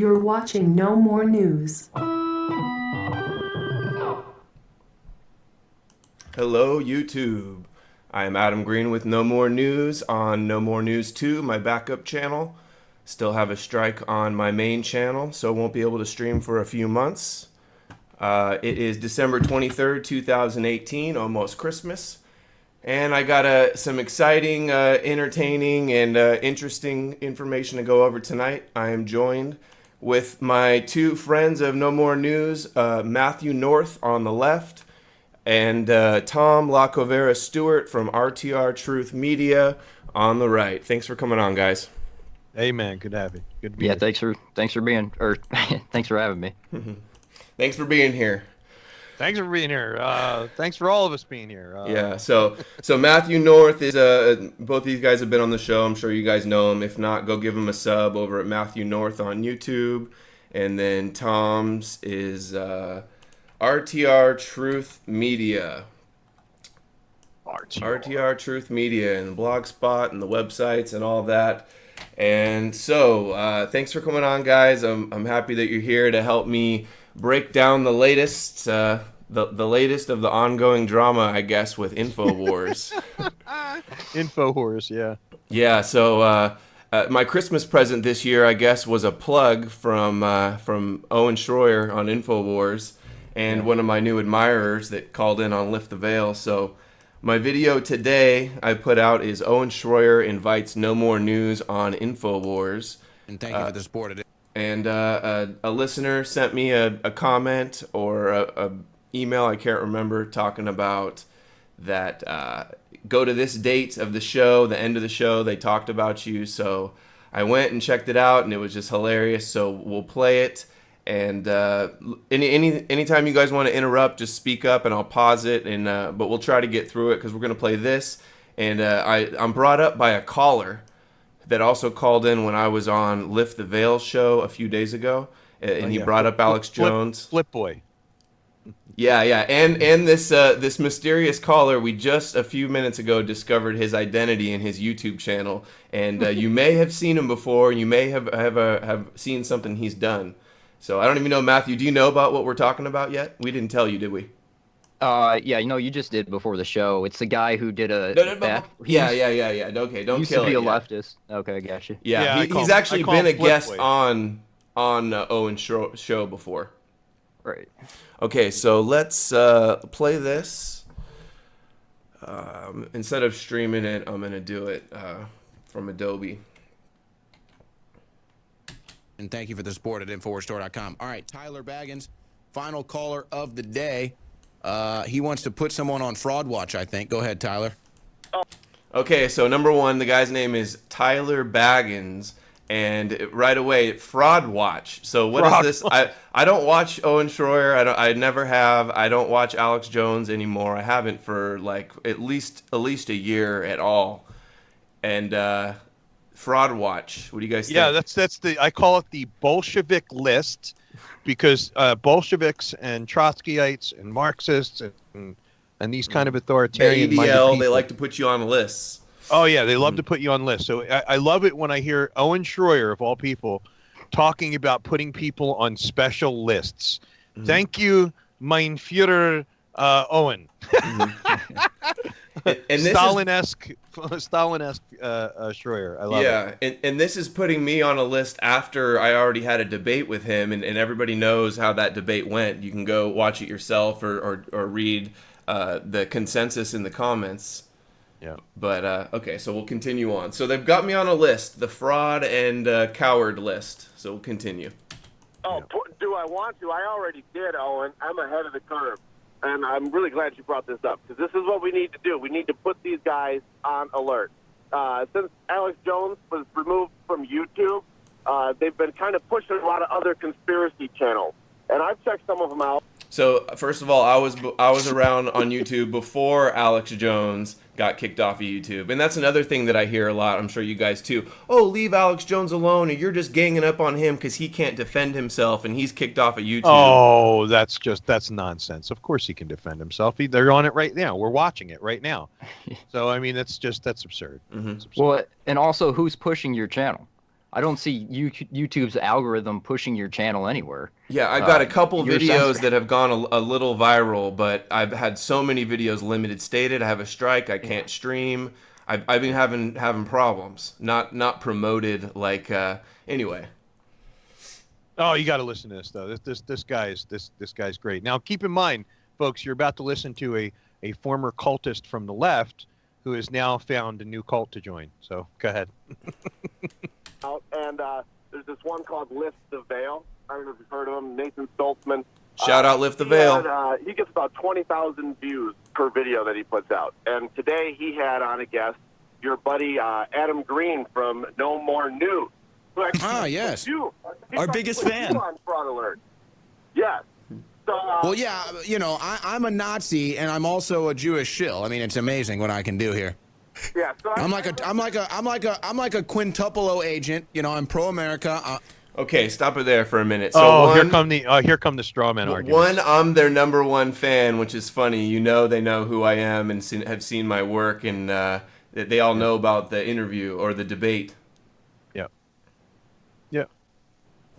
You're watching No More News. Hello, YouTube. I am Adam Green with No More News on No More News 2, my backup channel. Still have a strike on my main channel, so won't be able to stream for a few months. It is December 23rd, 2018, almost Christmas. And I got some exciting, entertaining, and interesting information to go over tonight. I am joined with my two friends of No More News, Matthew North on the left, and Tom Lacovera Stewart from RTR Truth Media on the right. Thanks for coming on, guys. Hey man, good to have you. Good to be Yeah, here. thanks for having me. Thanks for being here. Thanks for being here. Thanks for all of us being here. Yeah, so Matthew North is both of these guys have been on the show. I'm sure you guys know him. If not, go give him a sub over at Matthew North on YouTube. And then Tom's is RTR Truth Media. RTR Truth Media and the Blogspot and the websites and all that. And so, thanks for coming on, guys. I'm happy that you're here to help me break down the latest, the latest of the ongoing drama, I guess, with InfoWars. InfoWars, yeah. Yeah. So, my Christmas present this year, I guess, was a plug from Owen Schroyer on InfoWars, and one of my new admirers that called in on Lift the Veil. So, my video today I put out is Owen Schroyer invites No More News on InfoWars. And thank you for the support. And a listener sent me a comment or a email, I can't remember, talking about that go to this date of the show, the end of the show, they talked about you. So I went and checked it out, and it was just hilarious. So we'll play it. And anytime you guys want to interrupt, just speak up, and I'll pause it. And but we'll try to get through it because we're gonna play this. And I'm brought up by a caller that also called in when I was on Lift the Veil show a few days ago, and he brought up Alex Jones. Flip Boy. Yeah, and this mysterious caller, we just a few minutes ago discovered his identity in his YouTube channel, and you may have seen him before, and you may have seen something he's done. So I don't even know, Matthew, do you know about what we're talking about yet? We didn't tell you, did we? Yeah, you just did before the show. It's the guy who did a Yeah. Okay, don't used kill to be it a yet. leftist. Okay, gotcha. Yeah, he's actually been a guest on Owen's show before. Right. Okay, so let's play this. Instead of streaming it, I'm gonna do it from Adobe. And thank you for the support at InfoWarsStore.com. All right, Tyler Baggins, final caller of the day. He wants to put someone on Fraud Watch, I think. Go ahead, Tyler. Okay, so number one, the guy's name is Tyler Baggins, and right away, Fraud Watch. So what is this? I don't watch Owen Schroyer. I never have. I don't watch Alex Jones anymore. I haven't for like at least a year at all. And Fraud Watch. What do you guys think? Yeah, that's I call it the Bolshevik list, because Bolsheviks and Trotskyites and Marxists and these kind of authoritarian the minded ADL, people, they like to put you on lists. Oh yeah, they love to put you on lists. So I love it when I hear Owen Schroyer, of all people, talking about putting people on special lists. Thank you, mein Führer, Owen. And this Stalin-esque Schroyer. I love it. Yeah, and this is putting me on a list after I already had a debate with him, and everybody knows how that debate went. You can go watch it yourself or read the consensus in the comments. Yeah. But, okay, so we'll continue on. So they've got me on a list, the fraud and coward list. So we'll continue. Oh, do I want to? I already did, Owen. I'm ahead of the curve. And I'm really glad you brought this up, because this is what we need to do. We need to put these guys on alert. Since Alex Jones was removed from YouTube, they've been kind of pushing a lot of other conspiracy channels. And I've checked some of them out. So, first of all, I was around on YouTube before Alex Jones got kicked off of YouTube. And that's another thing that I hear a lot. I'm sure you guys too. Oh, leave Alex Jones alone, or you're just ganging up on him because he can't defend himself and he's kicked off of YouTube. Oh, that's nonsense. Of course he can defend himself. They're on it right now. We're watching it right now. So, I mean, that's absurd. Mm-hmm. It's absurd. Well, and also, who's pushing your channel? I don't see YouTube's algorithm pushing your channel anywhere. Yeah, I got a couple you're videos censored. that have gone a little viral, but I've had so many videos limited stated. I have a strike. I can't stream. I've been having problems. Not promoted like anyway. Oh, you got to listen to this though. This guy's great. Now, keep in mind, folks, you're about to listen to a former cultist from the left who has now found a new cult to join. So go ahead. And there's this one called Lift the Veil. I don't know if you've heard of him. Nathan Stoltzman. Shout out Lift the Veil. He gets about 20,000 views per video that he puts out. And today he had on a guest, your buddy Adam Green from No More News. Yes. Our biggest fan. On Fraud Alert. Yes. So, Well, yeah, you know, I'm a Nazi and I'm also a Jewish shill. I mean, it's amazing what I can do here. yeah. So I'm like a quintuplo agent. You know, I'm pro-America. Okay, stop it there for a minute. So here come the straw man arguments. One, I'm their #1 fan, which is funny. You know, they know who I am and have seen my work, and they all know about the interview or the debate. Yeah.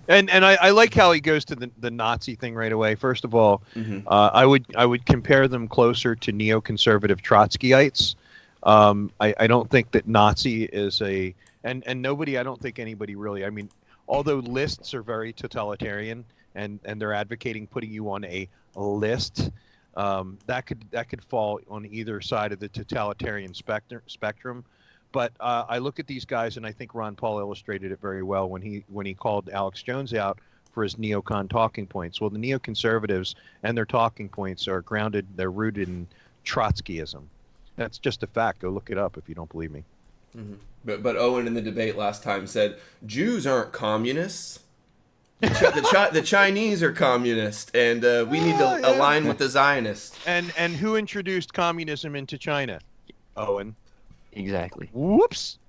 And I like how he goes to the Nazi thing right away. First of all, I would compare them closer to neoconservative Trotskyites. I don't think that Nazi is and nobody, I don't think anybody really, I mean, although lists are very totalitarian and they're advocating putting you on a list, that could fall on either side of the totalitarian spectrum. But I look at these guys, and I think Ron Paul illustrated it very well when he called Alex Jones out for his neocon talking points. Well, the neoconservatives and their talking points are grounded, they're rooted in Trotskyism. That's just a fact. Go look it up if you don't believe me. Mm-hmm. But Owen in the debate last time said Jews aren't communists. The Chinese are communist, and we need to align with the Zionists. And who introduced communism into China? Owen. Exactly. Whoops.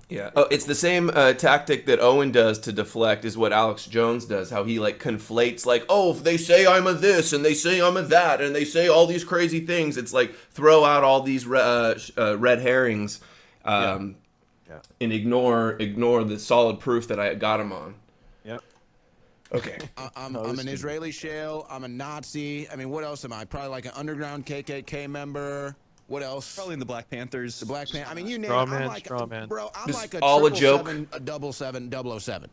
Yeah. Oh, it's the same tactic that Owen does to deflect is what Alex Jones does. How he like conflates, like, oh, if they say I'm a this and they say I'm a that and they say all these crazy things. It's like throw out all these red herrings, and ignore the solid proof that I got him on. Yep. Okay. I'm an Israeli shale. I'm a Nazi. I mean, what else am I? Probably like an underground KKK member. What else? Probably in the Black Panthers. The Black Panther. I mean, you name Straw it. man, I'm like, straw man. bro, I'm This like is a all a joke. 777 007.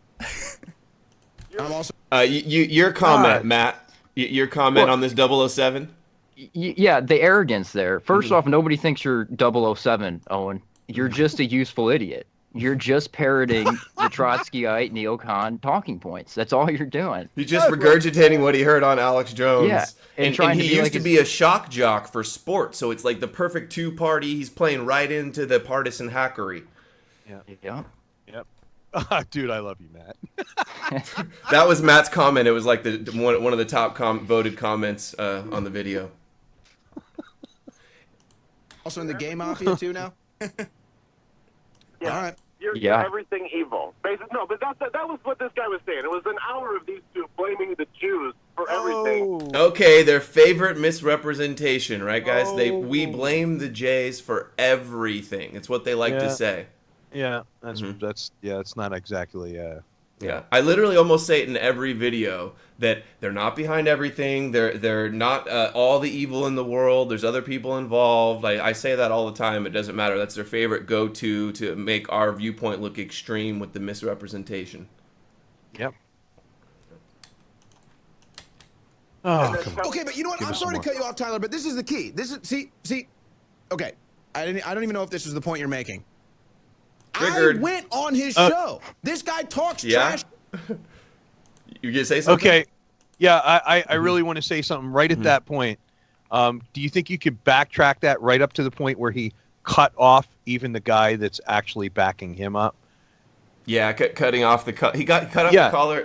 I'm also. Your comment, Matt. Your comment on this 007. Yeah, the arrogance there. First off, nobody thinks you're 007, Owen. You're just a useful idiot. You're just parroting the Trotskyite neocon talking points. That's all you're doing. He's just regurgitating what he heard on Alex Jones. Yeah, and he used to be a shock jock for sports, so it's like the perfect two-party. He's playing right into the partisan hackery. Yeah. Yep. Dude, I love you, Matt. That was Matt's comment. It was like one of the top voted comments on the video. Also in the gay mafia too now. Yeah. All right. You're everything evil. Basically, no, but that was what this guy was saying. It was an hour of these two blaming the Jews for everything. Okay, their favorite misrepresentation, right, guys? We blame the Jays for everything. It's what they like to say. Yeah, it's not exactly. Yeah, I literally almost say it in every video that they're not behind everything. They're not all the evil in the world. There's other people involved. I say that all the time. It doesn't matter. That's their favorite go-to to make our viewpoint look extreme with the misrepresentation. Yep. Oh, come on. Okay, but you know what? Give I'm us sorry some to cut you off, Tyler, but this is the key. This is see. Okay, I don't even know if this is the point you're making. Triggered. I went on his show. This guy talks trash. You gonna say something? Okay. Yeah, I really want to say something right at that point. Do you think you could backtrack that right up to the point where he cut off even the guy that's actually backing him up? Yeah, cutting off he got cut off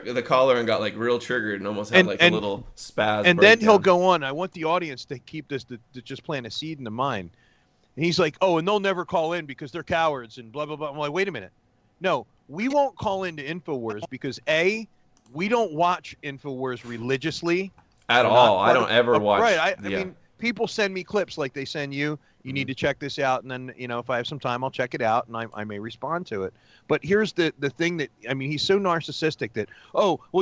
the collar and got like real triggered and almost had a little spaz. And then he'll go on. I want the audience to keep this to just plant a seed in the mind. And he's like, oh, and they'll never call in because they're cowards and blah, blah, blah. I'm like, wait a minute. No, we won't call into InfoWars because A, we don't watch InfoWars religiously. At all. I don't ever watch. Right. I mean, people send me clips like they send you. You need to check this out, and then if I have some time, I'll check it out, and I may respond to it. But here's the thing that he's so narcissistic that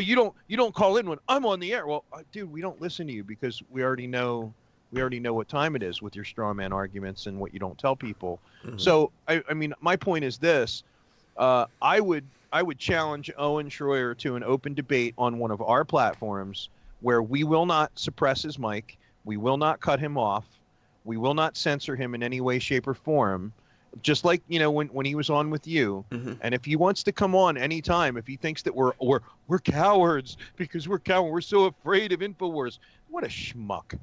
you don't call in when I'm on the air. Well, dude, we don't listen to you because we already know what time it is with your straw man arguments and what you don't tell people. Mm-hmm. So my point is this: I would challenge Owen Schroyer to an open debate on one of our platforms where we will not suppress his mic, we will not cut him off. We will not censor him in any way, shape, or form, just like, when he was on with you. Mm-hmm. And if he wants to come on anytime, if he thinks that we're cowards because we're so afraid of InfoWars, what a schmuck.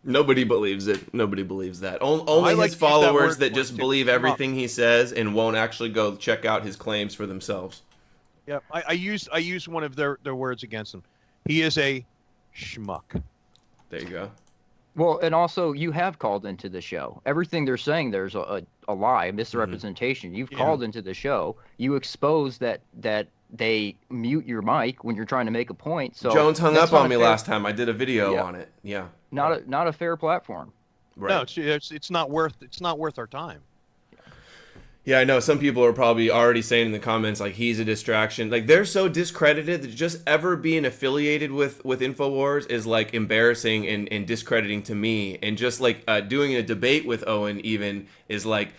Nobody believes it. Nobody believes that. Only his followers that just believe everything he says and won't actually go check out his claims for themselves. Yeah, I use one of their words against him. He is a schmuck. There you go. Well, and also you have called into the show. Everything they're saying there's a lie, a misrepresentation. Mm-hmm. You've called into the show. You expose that they mute your mic when you're trying to make a point. So Jones hung up on me last time. I did a video on it. Yeah. Not a fair platform. Right. No, it's not worth our time. Yeah, I know some people are probably already saying in the comments like he's a distraction. Like they're so discredited that just ever being affiliated with InfoWars is like embarrassing and discrediting to me. And just like doing a debate with Owen even is like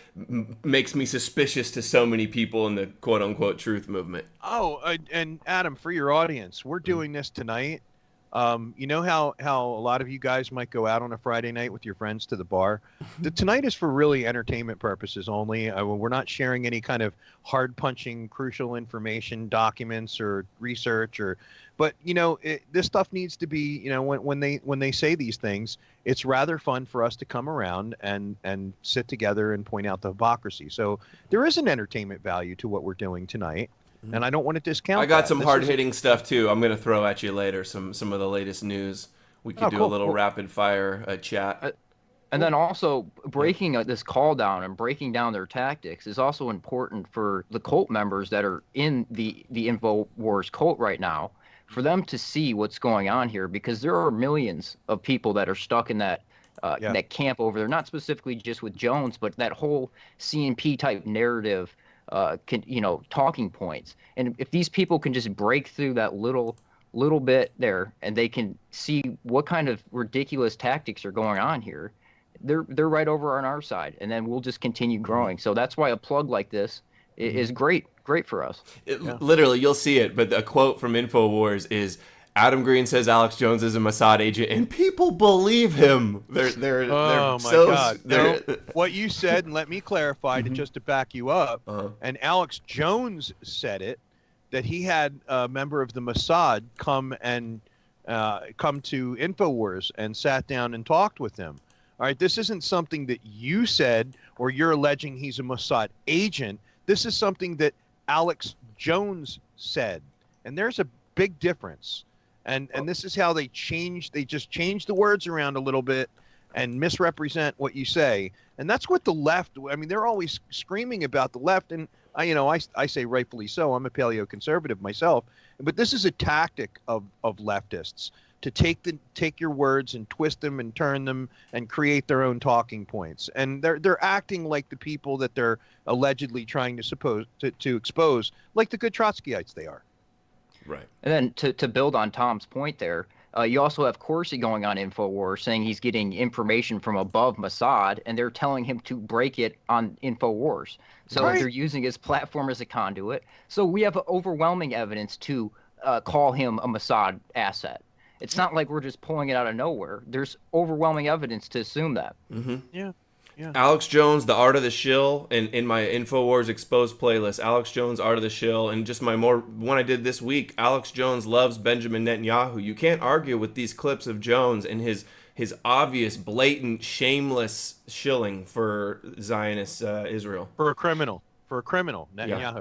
makes me suspicious to so many people in the quote unquote truth movement. Oh, and Adam, for your audience, we're doing this tonight. You know how a lot of you guys might go out on a Friday night with your friends to the bar? Tonight is for really entertainment purposes only. We're not sharing any kind of hard-punching, crucial information, documents, or research. But this stuff needs to be, when they say these things, it's rather fun for us to come around and sit together and point out the hypocrisy. So there is an entertainment value to what we're doing tonight. And I don't want to discount I got some hard-hitting stuff, too. I'm going to throw at you later some of the latest news. We could do a little rapid-fire chat. And then also breaking this call down and breaking down their tactics is also important for the cult members that are in the InfoWars cult right now, for them to see what's going on here, because there are millions of people that are stuck in that camp over there, not specifically just with Jones, but that whole CNP type narrative. Talking points. And if these people can just break through that little bit there, and they can see what kind of ridiculous tactics are going on here, they're right over on our side, and then we'll just continue growing. So that's why a plug like this is great for us. Literally, you'll see it. But a quote from InfoWars is, Adam Green says Alex Jones is a Mossad agent, and people believe him. They're my God. No, what you said, and let me clarify just to back you up. And Alex Jones said it, that he had a member of the Mossad come to InfoWars and sat down and talked with him. All right, this isn't something that you said or you're alleging he's a Mossad agent. This is something that Alex Jones said, and there's a big difference. And this is how they just change the words around a little bit and misrepresent what you say. And that's what the left, they're always screaming about the left. And I say rightfully so. I'm a paleoconservative myself. But this is a tactic of leftists to take your words and twist them and turn them and create their own talking points. And they're acting like the people that they're allegedly trying to expose, like the good Trotskyites they are. Right. And then to build on Tom's point there, you also have Corsi going on InfoWars saying he's getting information from above Mossad, and they're telling him to break it on InfoWars. So they're using his platform as a conduit. So we have overwhelming evidence to call him a Mossad asset. It's not like we're just pulling it out of nowhere. There's overwhelming evidence to assume that. Mm-hmm. Yeah. Alex Jones, The Art of the Shill, in my InfoWars Exposed playlist, Alex Jones, Art of the Shill, and just my one I did this week, Alex Jones loves Benjamin Netanyahu. You can't argue with these clips of Jones and his obvious, blatant, shameless shilling for Zionist Israel. For a criminal, Netanyahu. Yeah.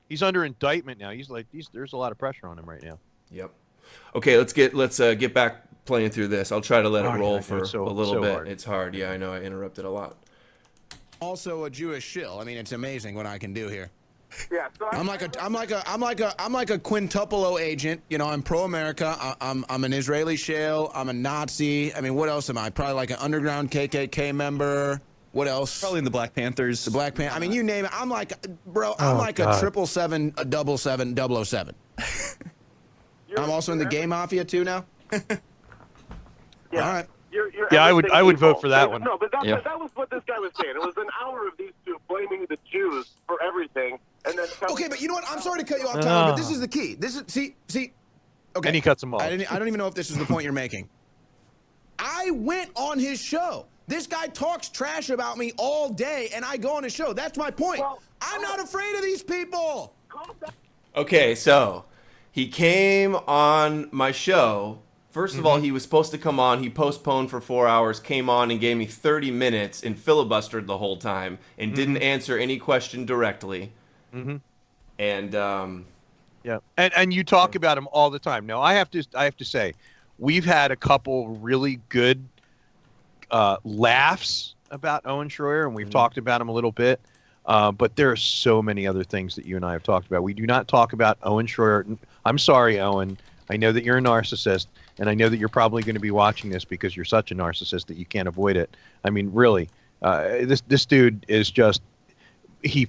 He's under indictment now. There's a lot of pressure on him right now. Yep. Okay, let's get back playing through this. I'll try to let it roll for a little bit. Hard. It's hard. Yeah, I know I interrupted a lot. Also a Jewish shill. It's amazing what I can do here. Yeah, so I'm like a quintuplo agent. You know, I'm pro-America. I'm an Israeli shale. I'm a Nazi. I mean, what else am I? Probably like an underground KKK member. What else? Probably in the Black Panthers. The Black Panther. I mean, you name it. I'm like, bro. Oh, I'm like God. a 777, a 777, 007. I'm also in the gay mafia too now. Yeah. All right. You're Yeah, I everything would vote evil. for that one. No, but Yeah. that was what this guy was saying. It was an hour of these two blaming the Jews for everything, and then Okay, but you know what? I'm sorry to cut you off, Tyler, but this is the key. This is see. Okay. And he cuts them off. I don't even know if this is the point you're making. I went on his show. This guy talks trash about me all day, and I go on his show. That's my point. Well, I'm not afraid of these people. Okay, so he came on my show. First of all, he was supposed to come on. He postponed for 4 hours, came on and gave me 30 minutes and filibustered the whole time and didn't answer any question directly. Mm-hmm. And Yeah, and you talk about him all the time. Now I have to say, we've had a couple really good laughs about Owen Schroyer, and we've talked about him a little bit. But there are so many other things that you and I have talked about. We do not talk about Owen Schroyer. I'm sorry, Owen. I know that you're a narcissist, and I know that you're probably going to be watching this because you're such a narcissist that you can't avoid it. I mean, really, this dude is just he.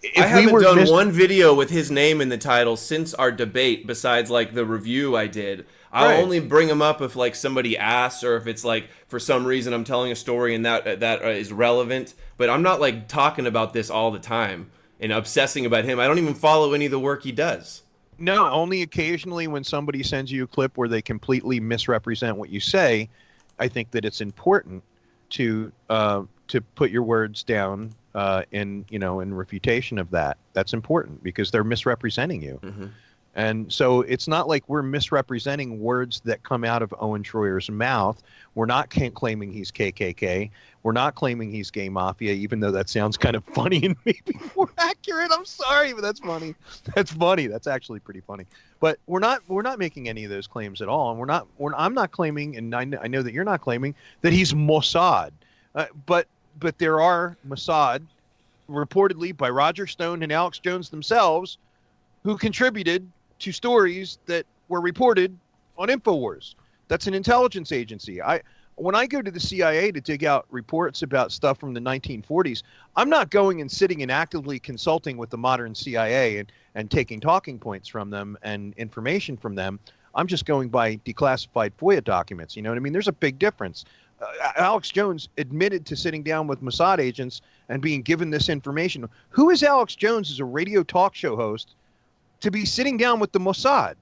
If I haven't were done one video with his name in the title since our debate, besides like the review I did. I'll Right. only bring him up if like somebody asks, or if it's like for some reason I'm telling a story and that is relevant. But I'm not like talking about this all the time and obsessing about him. I don't even follow any of the work he does. No, only occasionally when somebody sends you a clip where they completely misrepresent what you say. I think that it's important to put your words down in refutation of that. That's important because they're misrepresenting you. Mm-hmm. And so it's not like we're misrepresenting words that come out of Owen Schroyer's mouth. We're not claiming he's KKK. We're not claiming he's gay mafia, even though that sounds kind of funny and maybe more accurate. I'm sorry, but that's funny. That's funny. That's actually pretty funny. But we're not making any of those claims at all. And I'm not claiming, and I know that you're not claiming that he's Mossad. But there are Mossad, reportedly by Roger Stone and Alex Jones themselves, who contributed to stories that were reported on InfoWars. That's an intelligence agency. When I go to the CIA to dig out reports about stuff from the 1940s, I'm not going and sitting and actively consulting with the modern CIA and taking talking points from them and information from them. I'm just going by declassified FOIA documents. You know what I mean? There's a big difference. Alex Jones admitted to sitting down with Mossad agents and being given this information. Who is Alex Jones as a radio talk show host to be sitting down with the Mossad?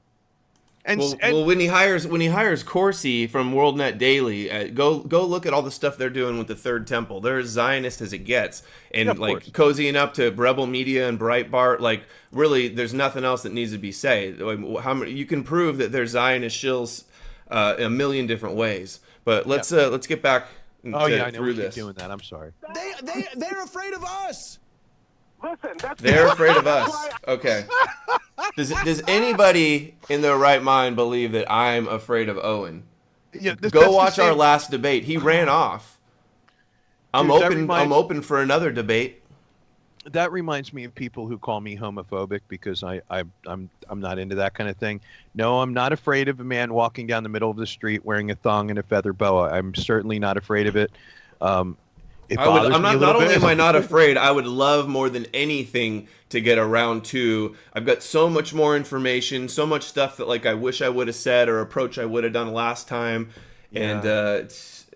Well, when he hires Corsi from WorldNet Daily, go look at all the stuff they're doing with the Third Temple. They're as Zionist as it gets, and Yeah, of like course. cozying up to Rebel Media and Breitbart. Like, really, there's nothing else that needs to be said. How many, you can prove that they're Zionist shills a million different ways. But let's get back I know through we keep this. doing that. I'm sorry. They're afraid of us. Listen, that's They're afraid of that's us. why Okay. Does anybody in their right mind believe that I'm afraid of Owen? Yeah, Go watch our last debate. He ran off. I'm Dude, that open. reminds- I'm open for another debate. That reminds me of people who call me homophobic because I'm not into that kind of thing. No, I'm not afraid of a man walking down the middle of the street wearing a thong and a feather boa. I'm certainly not afraid of it. It bothers I'm me a not. little Not only bit. am I not afraid, I would love more than anything to get around to. I've got so much more information, so much stuff that like I wish I would have said or approach I would have done last time, and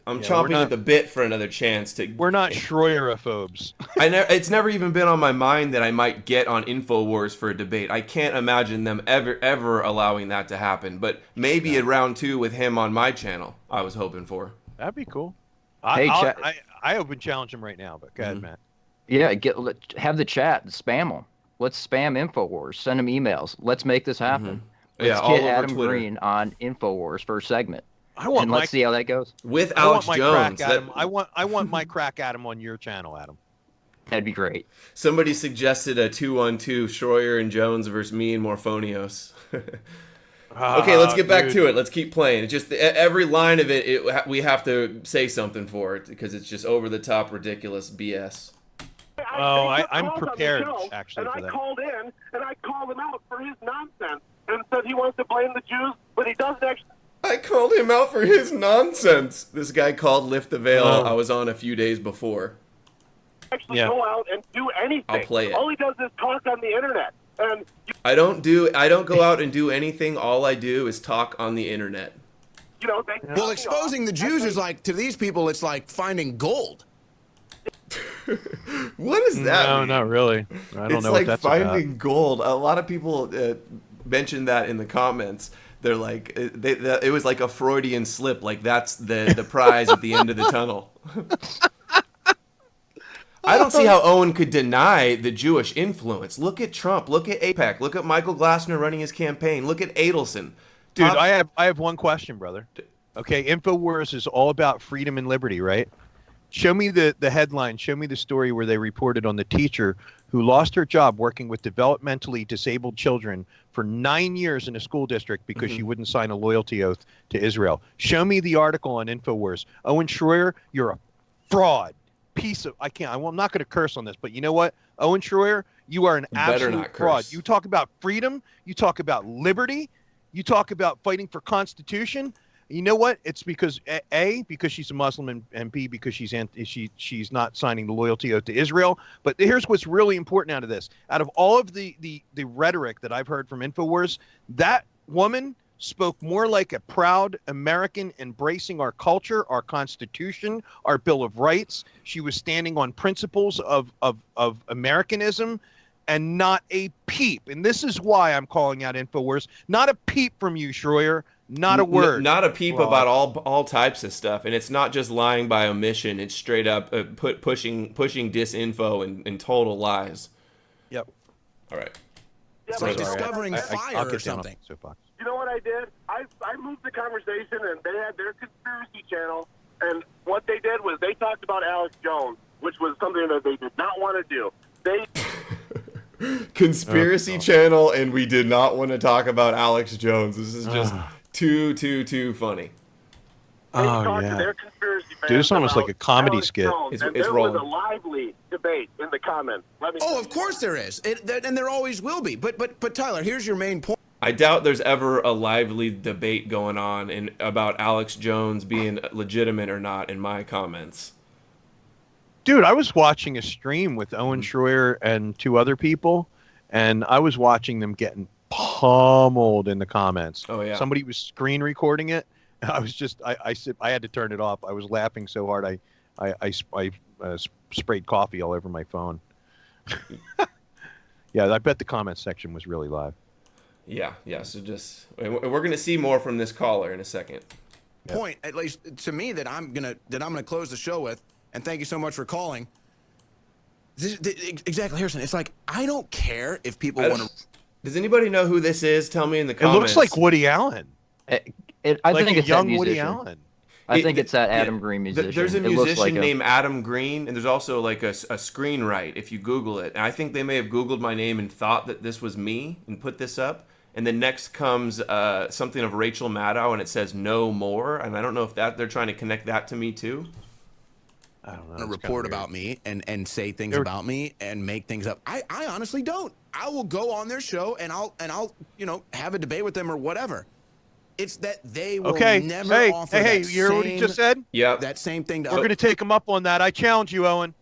I'm chomping at the bit for another chance to. We're not Schroyerophobes. It's never even been on my mind that I might get on InfoWars for a debate. I can't imagine them ever allowing that to happen. But maybe at round 2 with him on my channel, I was hoping for. That'd be cool. Hey, I open challenge him right now, but go ahead, Matt. Yeah, have the chat, spam them. Let's spam InfoWars. Send them emails. Let's make this happen. Yeah, Let's all get over Adam Twitter. Green on InfoWars for a segment. And let's see how that goes. With I want Alex my Jones. crack Adam. I want my crack Adam on your channel, Adam. That'd be great. Somebody suggested a 2-on-2 Schroyer and Jones versus me and Morphonios. Okay, let's get back to it. Let's keep playing. It's just every line of it, we have to say something for it because it's just over the top, ridiculous BS. I'm called on the prepared, show, actually, and for I that. called in and I called him out for his nonsense and said he wants to blame the Jews, but he doesn't actually. I called him out for his nonsense. This guy called Lift the Veil. Oh. I was on a few days before. Go out and do anything. I'll play it. All he does is talk on the internet. And I don't go out and do anything. All I do is talk on the internet. they Well, exposing the Jews is like, to these people, it's like finding gold. What is that? No, mean? not really. I don't It's know like what that's finding gold. A lot of people mentioned that in the comments. They're like, it was like a Freudian slip. Like that's the prize at the end of the tunnel. I don't see how Owen could deny the Jewish influence. Look at Trump. Look at AIPAC. Look at Michael Glassner running his campaign. Look at Adelson. Dude, I have one question, brother. Okay, InfoWars is all about freedom and liberty, right? Show me the headline. Show me the story where they reported on the teacher who lost her job working with developmentally disabled children for 9 years in a school district because she wouldn't sign a loyalty oath to Israel. Show me the article on InfoWars. Owen Schroyer, you're a fraud. I'm not going to curse on this, but you know what? Owen Schroyer, you are an absolute fraud. You talk about freedom. You talk about liberty. You talk about fighting for Constitution. You know what? It's because because she's a Muslim, and B, because she's not signing the loyalty oath to Israel. But here's what's really important out of this. Out of all of the rhetoric that I've heard from InfoWars, that woman spoke more like a proud American embracing our culture, our Constitution, our Bill of Rights. She was standing on principles of Americanism, and not a peep. And this is why I'm calling out InfoWars. Not a peep from you, Schroyer. Not a word. Not a peep about all types of stuff. And it's not just lying by omission. It's straight up pushing disinfo and total lies. Yep. All right. It's like discovering fire I'll or get down on something. the soapbox. You know what I did? I moved the conversation, and they had their conspiracy channel, and what they did was they talked about Alex Jones, which was something that they did not want to do. They Conspiracy channel, and we did not want to talk about Alex Jones. This is just too funny. Oh, to their conspiracy fans. Dude, it's almost like a comedy Alex skit. Jones, and It's there rolling. was a lively debate in the comments. Oh, of course there is. And there always will be. But Tyler, here's your main point. I doubt there's ever a lively debate going on about Alex Jones being legitimate or not in my comments. Dude, I was watching a stream with Owen Schroyer and two other people, and I was watching them getting pummeled in the comments. Oh, yeah. Somebody was screen recording it. I was just, I said, I had to turn it off. I was laughing so hard, I sprayed coffee all over my phone. Yeah, I bet the comment section was really live. Yeah. So we're going to see more from this caller in a second. Point, at least to me, that I'm gonna close the show with, and thank you so much for calling. Exactly, Harrison. It's like, I don't care if people want to. Does anybody know who this is? Tell me in the It comments. looks like Woody Allen. I Like think a it's young that Woody musician. Allen. I think it's that Adam Green musician. There's a It looks musician like named Adam Green, and there's also like a screenwrite if you Google it. And I think they may have Googled my name and thought that this was me and put this up. And then next comes something of Rachel Maddow, and it says "No More." And I don't know if they're trying to connect that to me too. I don't know. To it's report kinda about me and say things about me and make things up. I honestly don't. I will go on their show and I'll have a debate with them or whatever. It's that they will never offer Hey, that you hear what he just said? Yep. that same thing to We're going to take him up on that. I challenge you, Owen.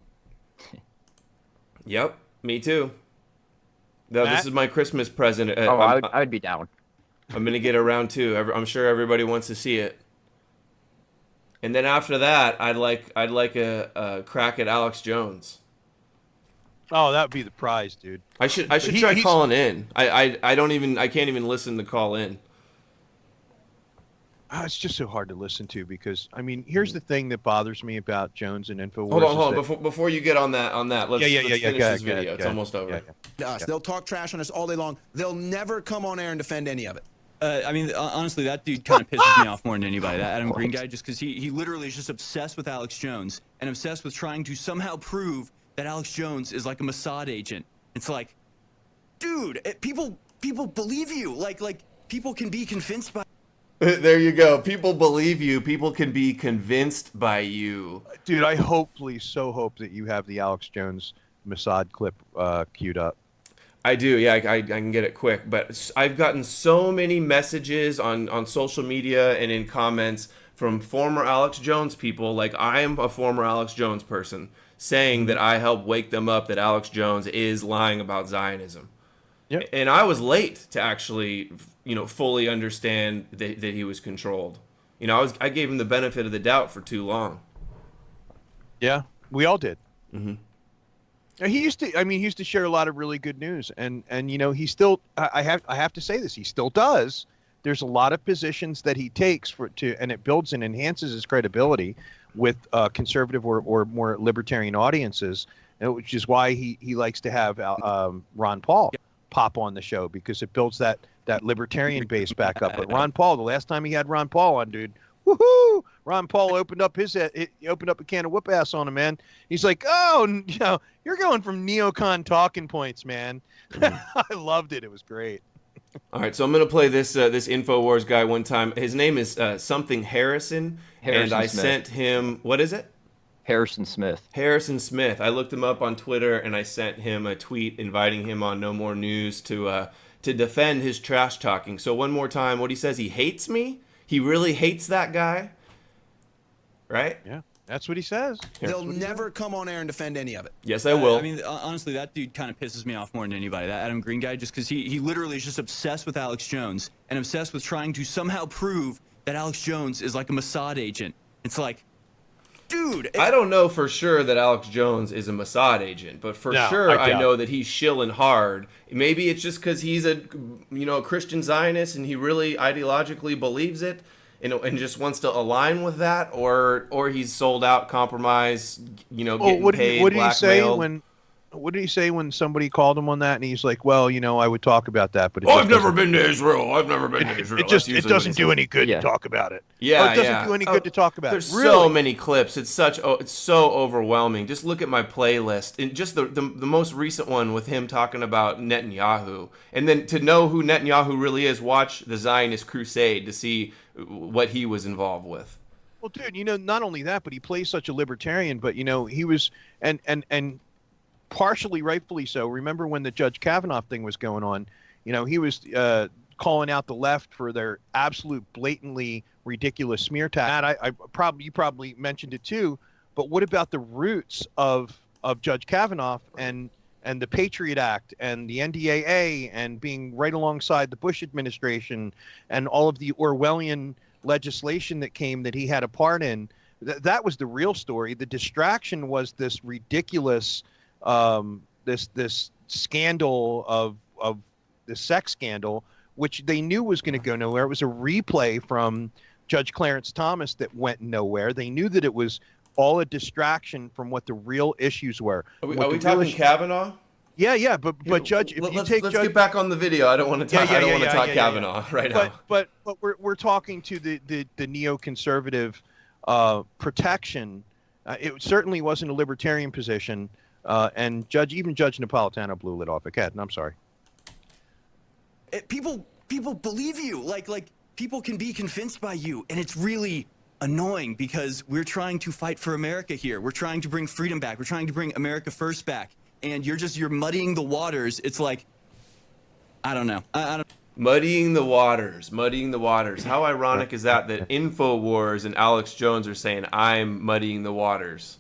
Yep. Me too. No, Matt? this is my Christmas present. I would be down. I'm gonna get around too. I'm sure everybody wants to see it. And then after that, I'd like a crack at Alex Jones. Oh, that would be the prize, dude. I should try calling in. I can't even listen to call in. It's just so hard to listen to because, I mean, here's the thing that bothers me about Jones and InfoWars. Hold on. Before you get on that, let's finish this video. It's almost over. us. They'll talk trash on us all day long. They'll never come on air and defend any of it. I mean, honestly, that dude kind of pisses me off more than anybody. That Adam Green guy, just because he literally is just obsessed with Alex Jones and obsessed with trying to somehow prove that Alex Jones is like a Mossad agent. It's like, dude, people believe you. Like people can be convinced by. There you go. People believe you. People can be convinced by you. Dude, I so hope that you have the Alex Jones Mossad clip queued up. I do, yeah. I can get it quick, but I've gotten so many messages on social media and in comments from former Alex Jones people. Like, I am a former Alex Jones person, saying that I helped wake them up that Alex Jones is lying about Zionism. Yep. And I was late to actually, fully understand that he was controlled. I gave him the benefit of the doubt for too long. Yeah, we all did. Mm-hmm. He used to share a lot of really good news, and he still. I have to say this. He still does. There's a lot of positions that he takes and it builds and enhances his credibility with conservative or more libertarian audiences, which is why he likes to have Ron Paul pop on the show, because it builds that libertarian base back up. But Ron Paul, the last time he had Ron Paul on, dude, woohoo! Ron Paul opened up he opened up a can of whoop ass on him, man. He's like, oh, you're going from neocon talking points, man. I loved it. It was great. All right, so I'm going to play this InfoWars guy one time. His name is something Harrison, and I sent him, what is it? Harrison Smith. Harrison Smith. I looked him up on Twitter, and I sent him a tweet inviting him on No More News to defend his trash talking. So one more time, what he says, he hates me? He really hates that guy? Right? Yeah, that's what he says. They'll never come on air and defend any of it. Yes, I will. I mean, honestly, that dude kind of pisses me off more than anybody, that Adam Green guy, just because he literally is just obsessed with Alex Jones and obsessed with trying to somehow prove that Alex Jones is like a Mossad agent. It's like, dude. I don't know for sure that Alex Jones is a Mossad agent, but for sure I know that he's shilling hard. Maybe it's just because he's a Christian Zionist and he really ideologically believes it. And just wants to align with that, or he's sold out, compromised, getting paid, blackmailed. What did he say when somebody called him on that? And he's like, well, I would talk about that, but I've never been to Israel. I've never been to Israel. It doesn't do any good to talk about it. Yeah, it doesn't do any good to talk about There's it. Really? So many clips. It's so overwhelming. Just look at my playlist, and just the most recent one with him talking about Netanyahu, and then to know who Netanyahu really is, watch the Zionist Crusade to see what he was involved with. Well, dude, not only that, but he plays such a libertarian. But he was and partially rightfully so. Remember when the Judge Kavanaugh thing was going on? He was calling out the left for their absolute blatantly ridiculous smear tactic. You probably mentioned it too. But what about the roots of Judge Kavanaugh and the Patriot Act and the NDAA and being right alongside the Bush administration and all of the Orwellian legislation that came that he had a part in? That was the real story. The distraction was this ridiculous this scandal of the sex scandal, which they knew was going to go nowhere. It was a replay from Judge Clarence Thomas that went nowhere. They knew that it was all a distraction from what the real issues were. Are we talking Kavanaugh? Yeah, but Judge, if let's Judge, get back on the video. I don't want to talk. I don't want to talk Kavanaugh right now. But we're talking to the neoconservative protection. It certainly wasn't a libertarian position. And Judge Napolitano blew it off a cat, and I'm sorry. People believe you. Like people can be convinced by you, and it's really annoying because we're trying to fight for America here. We're trying to bring freedom back. We're trying to bring America first back, and you're muddying the waters. It's like, I don't know. I don't. Muddying the waters. How ironic is that InfoWars and Alex Jones are saying I'm muddying the waters?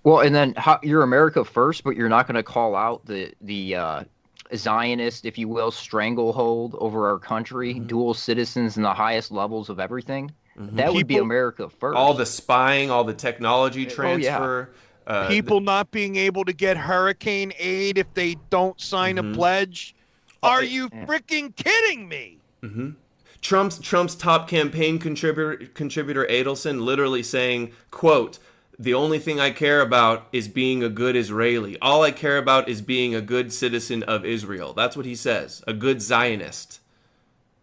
Well, and then you're America first, but you're not going to call out the Zionist, if you will, stranglehold over our country, dual citizens in the highest levels of everything. That would be America first. All the spying, all the technology transfer. People not being able to get hurricane aid if they don't sign a pledge. Are you freaking kidding me? Trump's top campaign contributor Adelson literally saying, quote, "The only thing I care about is being a good Israeli. All I care about is being a good citizen of Israel." That's what he says. A good Zionist.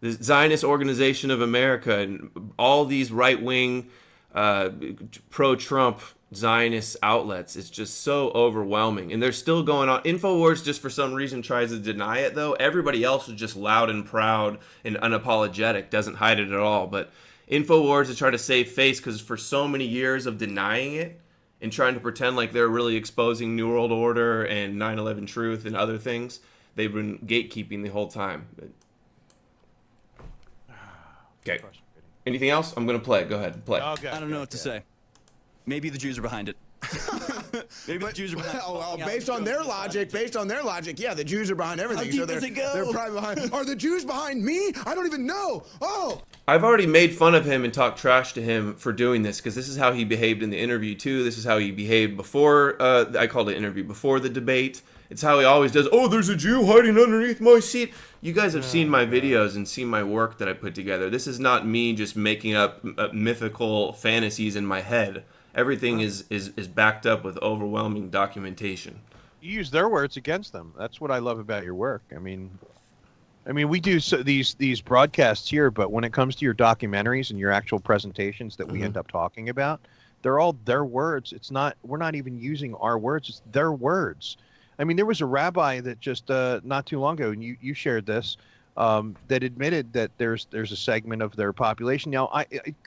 The Zionist Organization of America and all these right-wing pro-Trump Zionist outlets. It's just so overwhelming. And they're still going on. InfoWars just for some reason tries to deny it, though. Everybody else is just loud and proud and unapologetic, doesn't hide it at all. But InfoWars is trying to save face because for so many years of denying it and trying to pretend like they're really exposing New World Order and 9/11 Truth and other things. They've been gatekeeping the whole time. Okay. Anything else? I'm going to play. Go ahead and play. Okay. I don't know what to say. Maybe the Jews are behind it. Maybe the Jews are behind. Based on their logic, yeah, the Jews are behind everything. How deep they're, does it go? They're probably behind. Are the Jews behind me? I don't even know. Oh, I've already made fun of him and talked trash to him for doing this because this is how he behaved in the interview too. This is how he behaved before. I called it interview before the debate. It's how he always does. Oh, there's a Jew hiding underneath my seat. You guys have seen my videos and seen my work that I put together. This is not me just making up mythical fantasies in my head. Everything is backed up with overwhelming documentation. You use their words against them. That's what I love about your work. I mean, we do these broadcasts here, but when it comes to your documentaries and your actual presentations that we end up talking about, they're all their words. We're not even using our words. It's their words. I mean, there was a rabbi that just not too long ago, and you shared this, that admitted that there's a segment of their population. Now,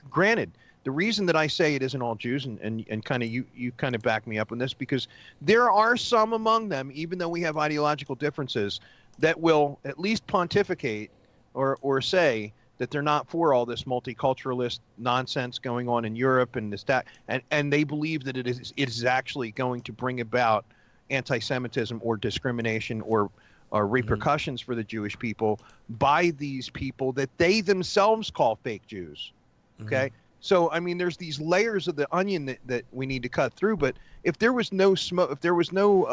granted, the reason that I say it isn't all Jews, and kind of you kind of back me up on this, because there are some among them, even though we have ideological differences, that will at least pontificate or say that they're not for all this multiculturalist nonsense going on in Europe and and they believe that it is actually going to bring about anti-Semitism or discrimination or repercussions for the Jewish people by these people that they themselves call fake Jews. Okay. So, I mean, there's these layers of the onion that we need to cut through. But if there was no smoke, if there was no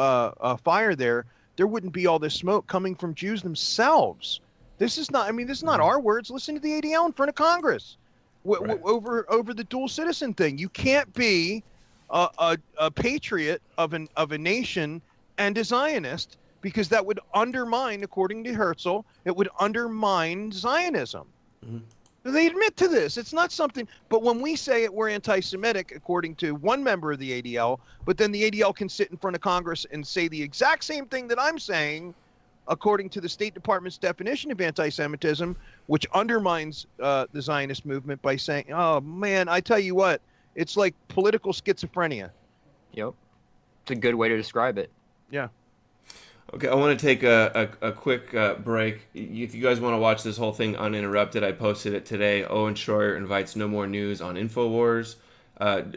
fire there wouldn't be all this smoke coming from Jews themselves. This is not our words. Listen to the ADL in front of Congress over the dual citizen thing. You can't be a patriot of a nation and a Zionist, because that would undermine, according to Herzl, it would undermine Zionism. They admit to this. It's not something, but when we say it, we're anti-Semitic, according to one member of the ADL, but then the ADL can sit in front of Congress and say the exact same thing that I'm saying, according to the State Department's definition of anti-Semitism, which undermines the Zionist movement by saying, oh man, I tell you what, it's like political schizophrenia. Yep. It's a good way to describe it. Yeah. Okay, I want to take a quick break. If you guys want to watch this whole thing uninterrupted, I posted it today. Owen Schroyer invites No More News on InfoWars.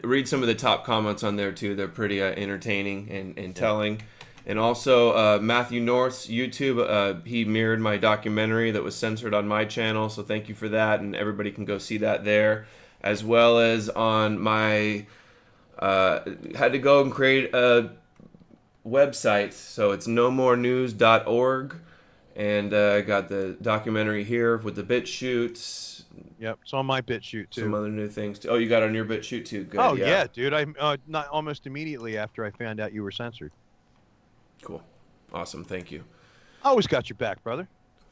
Read some of the top comments on there, too. They're pretty entertaining and telling. And also, Matthew North's YouTube, he mirrored my documentary that was censored on my channel, so thank you for that, and everybody can go see that there. As well as on my... had to go and create a website, so it's nomorenews.org, and I got the documentary here with the BitChute. Yep, it's on my BitChute too. Some other new things too. Oh, you got it on your BitChute too. Good. Oh yeah, dude. I not almost immediately after I found out you were censored. Cool, awesome. Thank you. I always got your back, brother.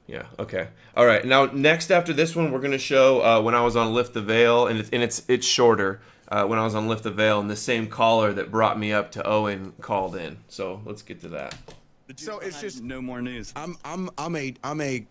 Yeah. Okay. All right. Now, next after this one, we're gonna show when I was on Lift the Veil, and it's shorter. When I was on Lift the Veil, and the same caller that brought me up to Owen called in. So let's get to that. So it's just No More News. I'm a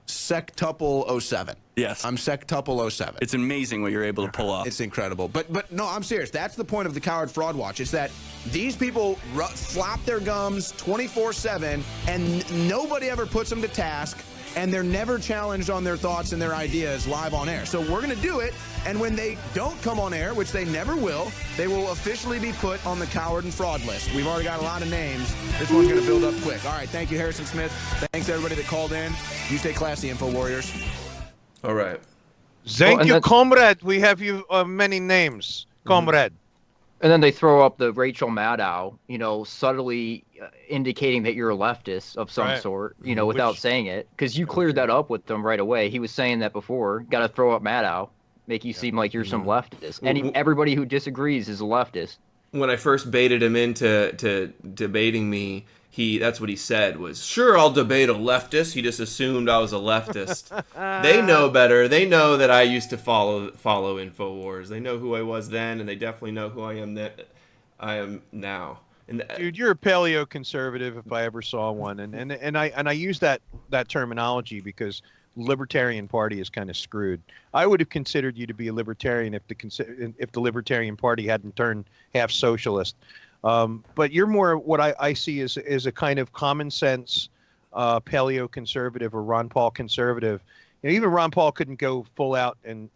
sectuple 07. Yes. I'm sectuple 07. It's amazing what you're able to pull off. It's incredible. But no, I'm serious. That's the point of the Coward Fraud Watch. It's that these people flap their gums 24/7, and nobody ever puts them to task, and they're never challenged on their thoughts and their ideas live on air. So we're going to do it, and when they don't come on air, which they never will, they will officially be put on the Coward and Fraud list. We've already got a lot of names. This one's going to build up quick. All right, thank you, Harrison Smith. Thanks, everybody that called in. You stay classy, Info Warriors. All right. Thank you, comrade. We have you many names, comrade. And then they throw up the Rachel Maddow, subtly indicating that you're a leftist of some sort, without saying it, because you cleared that up with them right away. He was saying that before. Got to throw up Maddow, make you seem like you're some leftist. And everybody who disagrees is a leftist. When I first baited him into debating me, that's what he said was, sure, I'll debate a leftist. He just assumed I was a leftist. They know better. They know that I used to follow InfoWars. They know who I was then, and they definitely know who I am now. And dude, you're a paleo conservative if I ever saw one, and I use that terminology because Libertarian Party is kind of screwed. I would have considered you to be a libertarian if the Libertarian Party hadn't turned half socialist. But you're more what I see as a kind of common sense paleo conservative or Ron Paul conservative. You know, even Ron Paul couldn't go full out and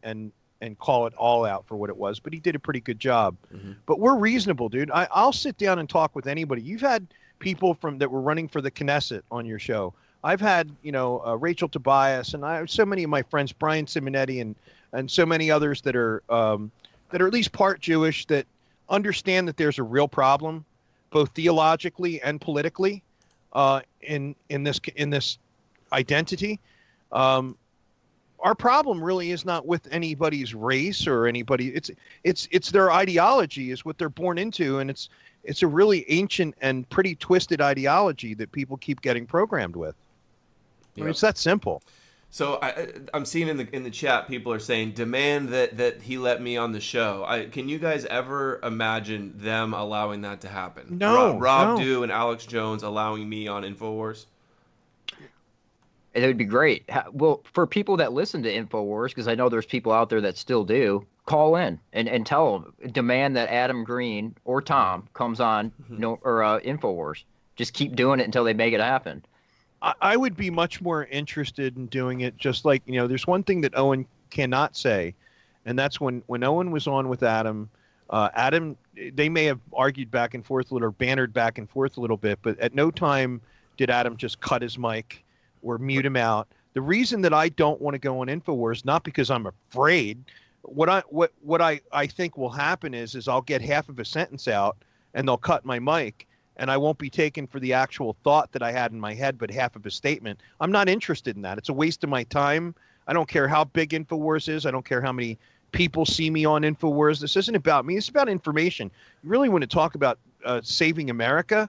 call it all out for what it was, but he did a pretty good job. But we're reasonable, dude. I'll sit down and talk with anybody. You've had people that were running for the Knesset on your show. I've had, Rachel Tobias, and I have so many of my friends, Brian Simonetti, and so many others that are at least part Jewish, that understand that there's a real problem, both theologically and politically, in this identity. Our problem really is not with anybody's race or anybody. It's their ideology is what they're born into, and it's a really ancient and pretty twisted ideology that people keep getting programmed with. I mean, it's that simple. So I'm seeing in the chat, people are saying, demand that he let me on the show. Can you guys ever imagine them allowing that to happen? No. Rob Dew and Alex Jones allowing me on InfoWars? It would be great. Well, for people that listen to InfoWars, because I know there's people out there that still do, call in and tell them, demand that Adam Green or Tom comes on InfoWars. Just keep doing it until they make it happen. I would be much more interested in doing it just like, there's one thing that Owen cannot say, and that's when Owen was on with Adam, they may have argued back and forth a little, or bantered back and forth a little bit, but at no time did Adam just cut his mic or mute him out. The reason that I don't want to go on InfoWars, not because I'm afraid, what I think will happen is I'll get half of a sentence out and they'll cut my mic, and I won't be taken for the actual thought that I had in my head, but half of a statement. I'm not interested in that. It's a waste of my time. I don't care how big InfoWars is. I don't care how many people see me on InfoWars. This isn't about me. It's about information. You really want to talk about saving America?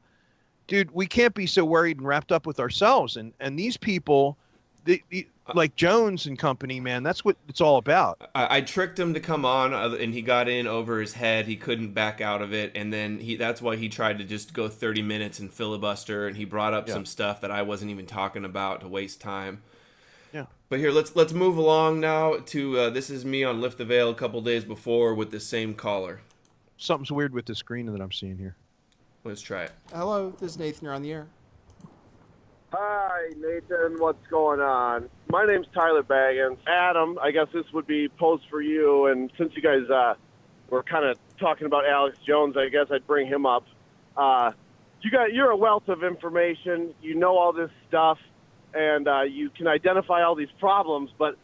Dude, we can't be so worried and wrapped up with ourselves. And these people, like Jones and company, man, that's what it's all about. I tricked him to come on, and he got in over his head. He couldn't back out of it, and then that's why he tried to just go 30 minutes and filibuster, and he brought up some stuff that I wasn't even talking about to waste time. Yeah. But here, let's move along now to this is me on Lift the Veil a couple days before with the same caller. Something's weird with the screen that I'm seeing here. Let's try it. Hello, this is Nathan. You're on the air. Hi, Nathan. What's going on? My name's Tyler Baggins. Adam, I guess this would be posed for you. And since you guys were kind of talking about Alex Jones, I guess I'd bring him up. You're a wealth of information. You know all this stuff, and you can identify all these problems. But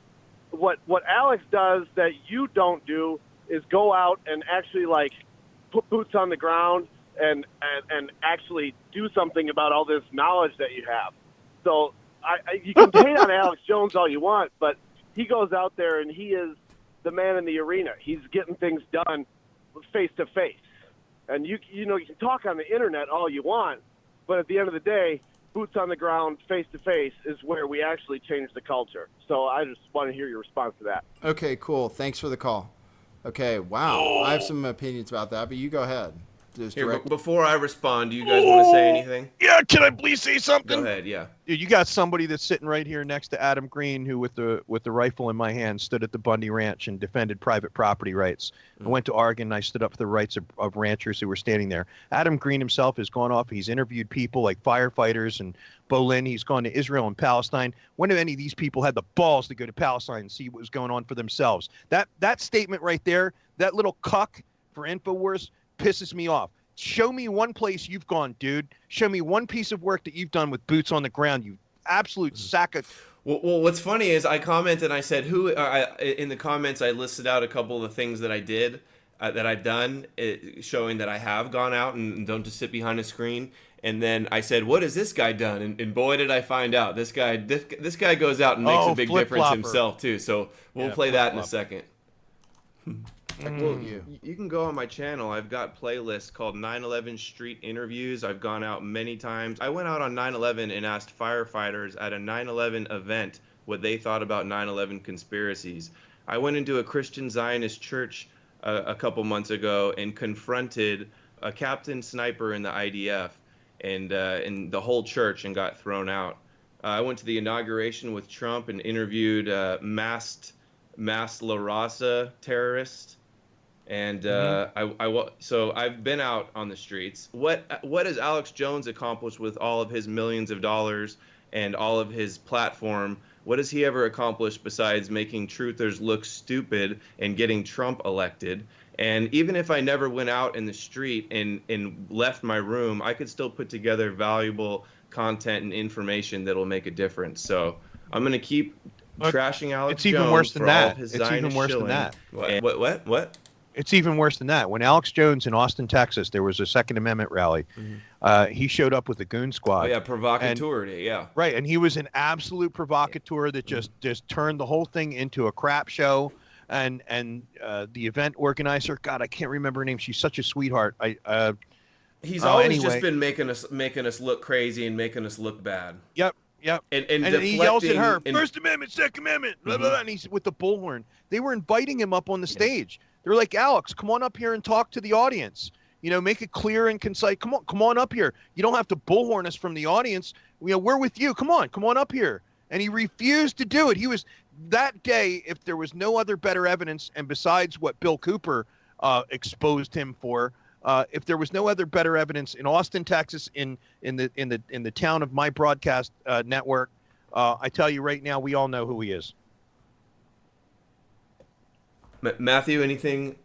what Alex does that you don't do is go out and actually put boots on the ground and actually do something about all this knowledge that you have. So you can hate on Alex Jones all you want, but he goes out there and he is the man in the arena. He's getting things done face to face. And you can talk on the internet all you want, but at the end of the day, boots on the ground, face to face is where we actually change the culture. So I just want to hear your response to that. Okay, cool. Thanks for the call. Okay, wow. I have some opinions about that, but you go ahead. Just Here, direct. before I respond, do you guys want to say anything? Yeah, can I please say something? Go ahead, yeah. Dude, you got somebody that's sitting right here next to Adam Green, who with the rifle in my hand stood at the Bundy Ranch and defended private property rights. I went to Oregon and I stood up for the rights of ranchers who were standing there. Adam Green himself has gone off. He's interviewed people like firefighters and Bolin. He's gone to Israel and Palestine. When have any of these people had the balls to go to Palestine and see what was going on for themselves? That statement right there, that little cuck for InfoWars pisses me off. Show me one place you've gone, dude. Show me one piece of work that you've done with boots on the ground, you absolute sack of... Well, what's funny is I commented and I said, in the comments, I listed out a couple of the things that I did, that I've done, showing that I have gone out and don't just sit behind a screen. And then I said, what has this guy done? And boy, did I find out. This guy goes out and makes a big difference himself, too. So we'll play that in a second. Well, you can go on my channel. I've got playlists called 9/11 Street Interviews. I've gone out many times. I went out on 9/11 and asked firefighters at a 9/11 event what they thought about 9/11 conspiracies. I went into a Christian Zionist church a couple months ago and confronted a captain sniper in the IDF and the whole church and got thrown out. I went to the inauguration with Trump and interviewed masked La Raza terrorist. And so I've been out on the streets. What has Alex Jones accomplished with all of his millions of dollars and all of his platform? What has he ever accomplished besides making truthers look stupid and getting Trump elected? And even if I never went out in the street and left my room, I could still put together valuable content and information that'll make a difference. So I'm going to keep trashing Alex It's even Jones worse than for all that. of his It's even Zionist worse than shilling. that. What? It's even worse than that. When Alex Jones in Austin, Texas, there was a Second Amendment rally. He showed up with the goon squad. Oh yeah, provocateur. Yeah. Right, and he was an absolute provocateur that just turned the whole thing into a crap show. And the event organizer, God, I can't remember her name. She's such a sweetheart. He's always anyway. just been making us look crazy and making us look bad. Yep. And he yells at her, and- First Amendment, Second Amendment, blah, blah, blah, and he's with the bullhorn. They were inviting him up on the stage. They're like, Alex, come on up here and talk to the audience. Make it clear and concise. Come on up here. You don't have to bullhorn us from the audience. We're with you. Come on up here. And he refused to do it. He was that day, if there was no other better evidence, and besides what Bill Cooper exposed him for, if there was no other better evidence in Austin, Texas, in the town of my broadcast network, I tell you right now, we all know who he is. Matthew, anything?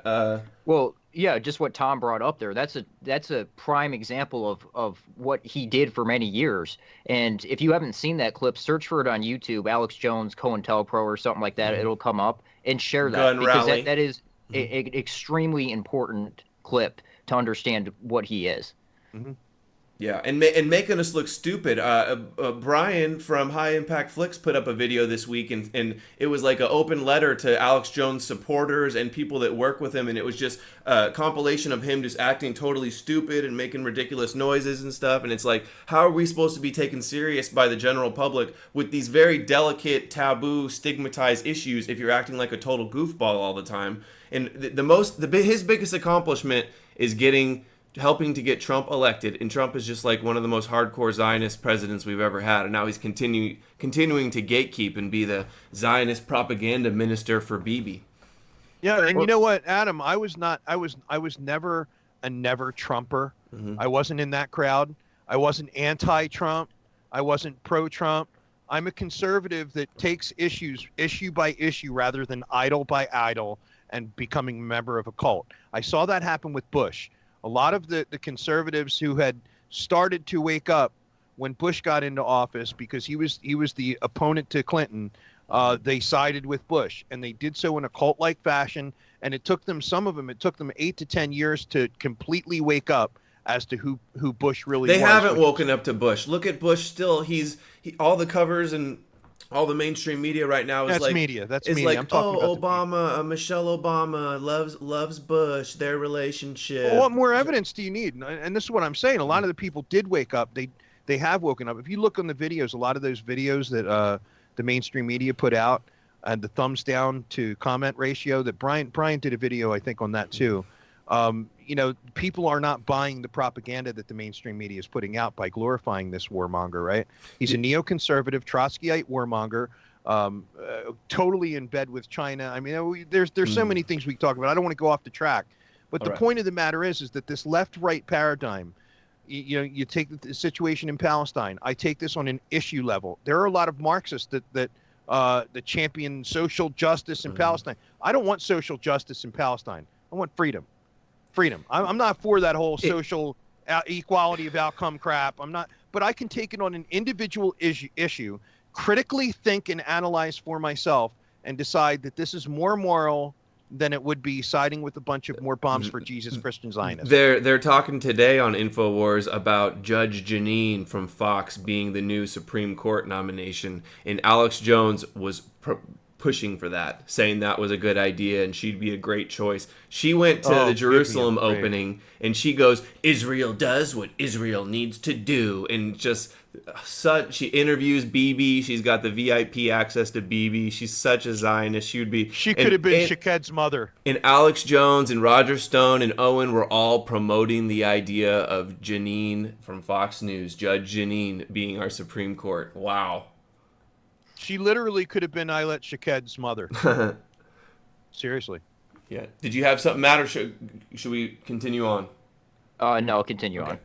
Well, yeah, just what Tom brought up there. That's a prime example of what he did for many years. And if you haven't seen that clip, search for it on YouTube, Alex Jones, COINTELPRO or something like that. It'll come up, and share that, Gun because rally. that is an extremely important clip to understand what he is. Yeah, and making us look stupid. Brian from High Impact Flicks put up a video this week, and it was like an open letter to Alex Jones supporters and people that work with him, and it was just a compilation of him just acting totally stupid and making ridiculous noises and stuff. And it's like, how are we supposed to be taken serious by the general public with these very delicate, taboo, stigmatized issues if you're acting like a total goofball all the time? And his biggest accomplishment is helping to get Trump elected, and Trump is just like one of the most hardcore Zionist presidents we've ever had, and now he's continuing to gatekeep and be the Zionist propaganda minister for Bibi. Yeah, and you know what, Adam? I was never a never Trumper. I wasn't in that crowd. I wasn't anti-Trump. I wasn't pro-Trump. I'm a conservative that takes issues issue by issue rather than idol by idol and becoming a member of a cult. I saw that happen with Bush. A lot of the conservatives who had started to wake up when Bush got into office, because he was the opponent to Clinton, they sided with Bush, and they did so in a cult-like fashion. And it took them 8 to 10 years to completely wake up as to who Bush really was. They haven't woken up to Bush. Look at Bush still. All the covers and all the mainstream media right now is That's like media. That's it's media. like, I'm talking about Obama, Michelle Obama loves Bush, their relationship. Well, what more evidence do you need? And this is what I'm saying. A lot of the people did wake up. They have woken up. If you look on the videos, a lot of those videos that the mainstream media put out, and the thumbs down to comment ratio that Brian did a video, I think, on that too. People are not buying the propaganda that the mainstream media is putting out by glorifying this warmonger, right? He's a neoconservative, Trotskyite warmonger, totally in bed with China. I mean, there's so many things we can talk about. I don't want to go off the track. But the point of the matter is that this left-right paradigm, you take the situation in Palestine. I take this on an issue level. There are a lot of Marxists that champion social justice in Palestine. I don't want social justice in Palestine. I want freedom. I'm not for that whole social equality of outcome crap. I'm not, but I can take it on an individual issue, critically think and analyze for myself, and decide that this is more moral than it would be siding with a bunch of more bombs for Jesus Christian Zionists. They're talking today on InfoWars about Judge Jeanine from Fox being the new Supreme Court nomination, and Alex Jones was pushing for that, saying that was a good idea and she'd be a great choice. She went to the Jerusalem opening and she goes, Israel does what Israel needs to do, and just She interviews BB. She's got the VIP access to BB. She's such a Zionist. She could have been Shaked's mother. And Alex Jones and Roger Stone and Owen were all promoting the idea of Janine from Fox News, Judge Janine, being our Supreme Court. Wow. She literally could have been Eilert Shaked's mother. Seriously. Yeah. Did you have something, Matt, or should we continue on? No, continue on.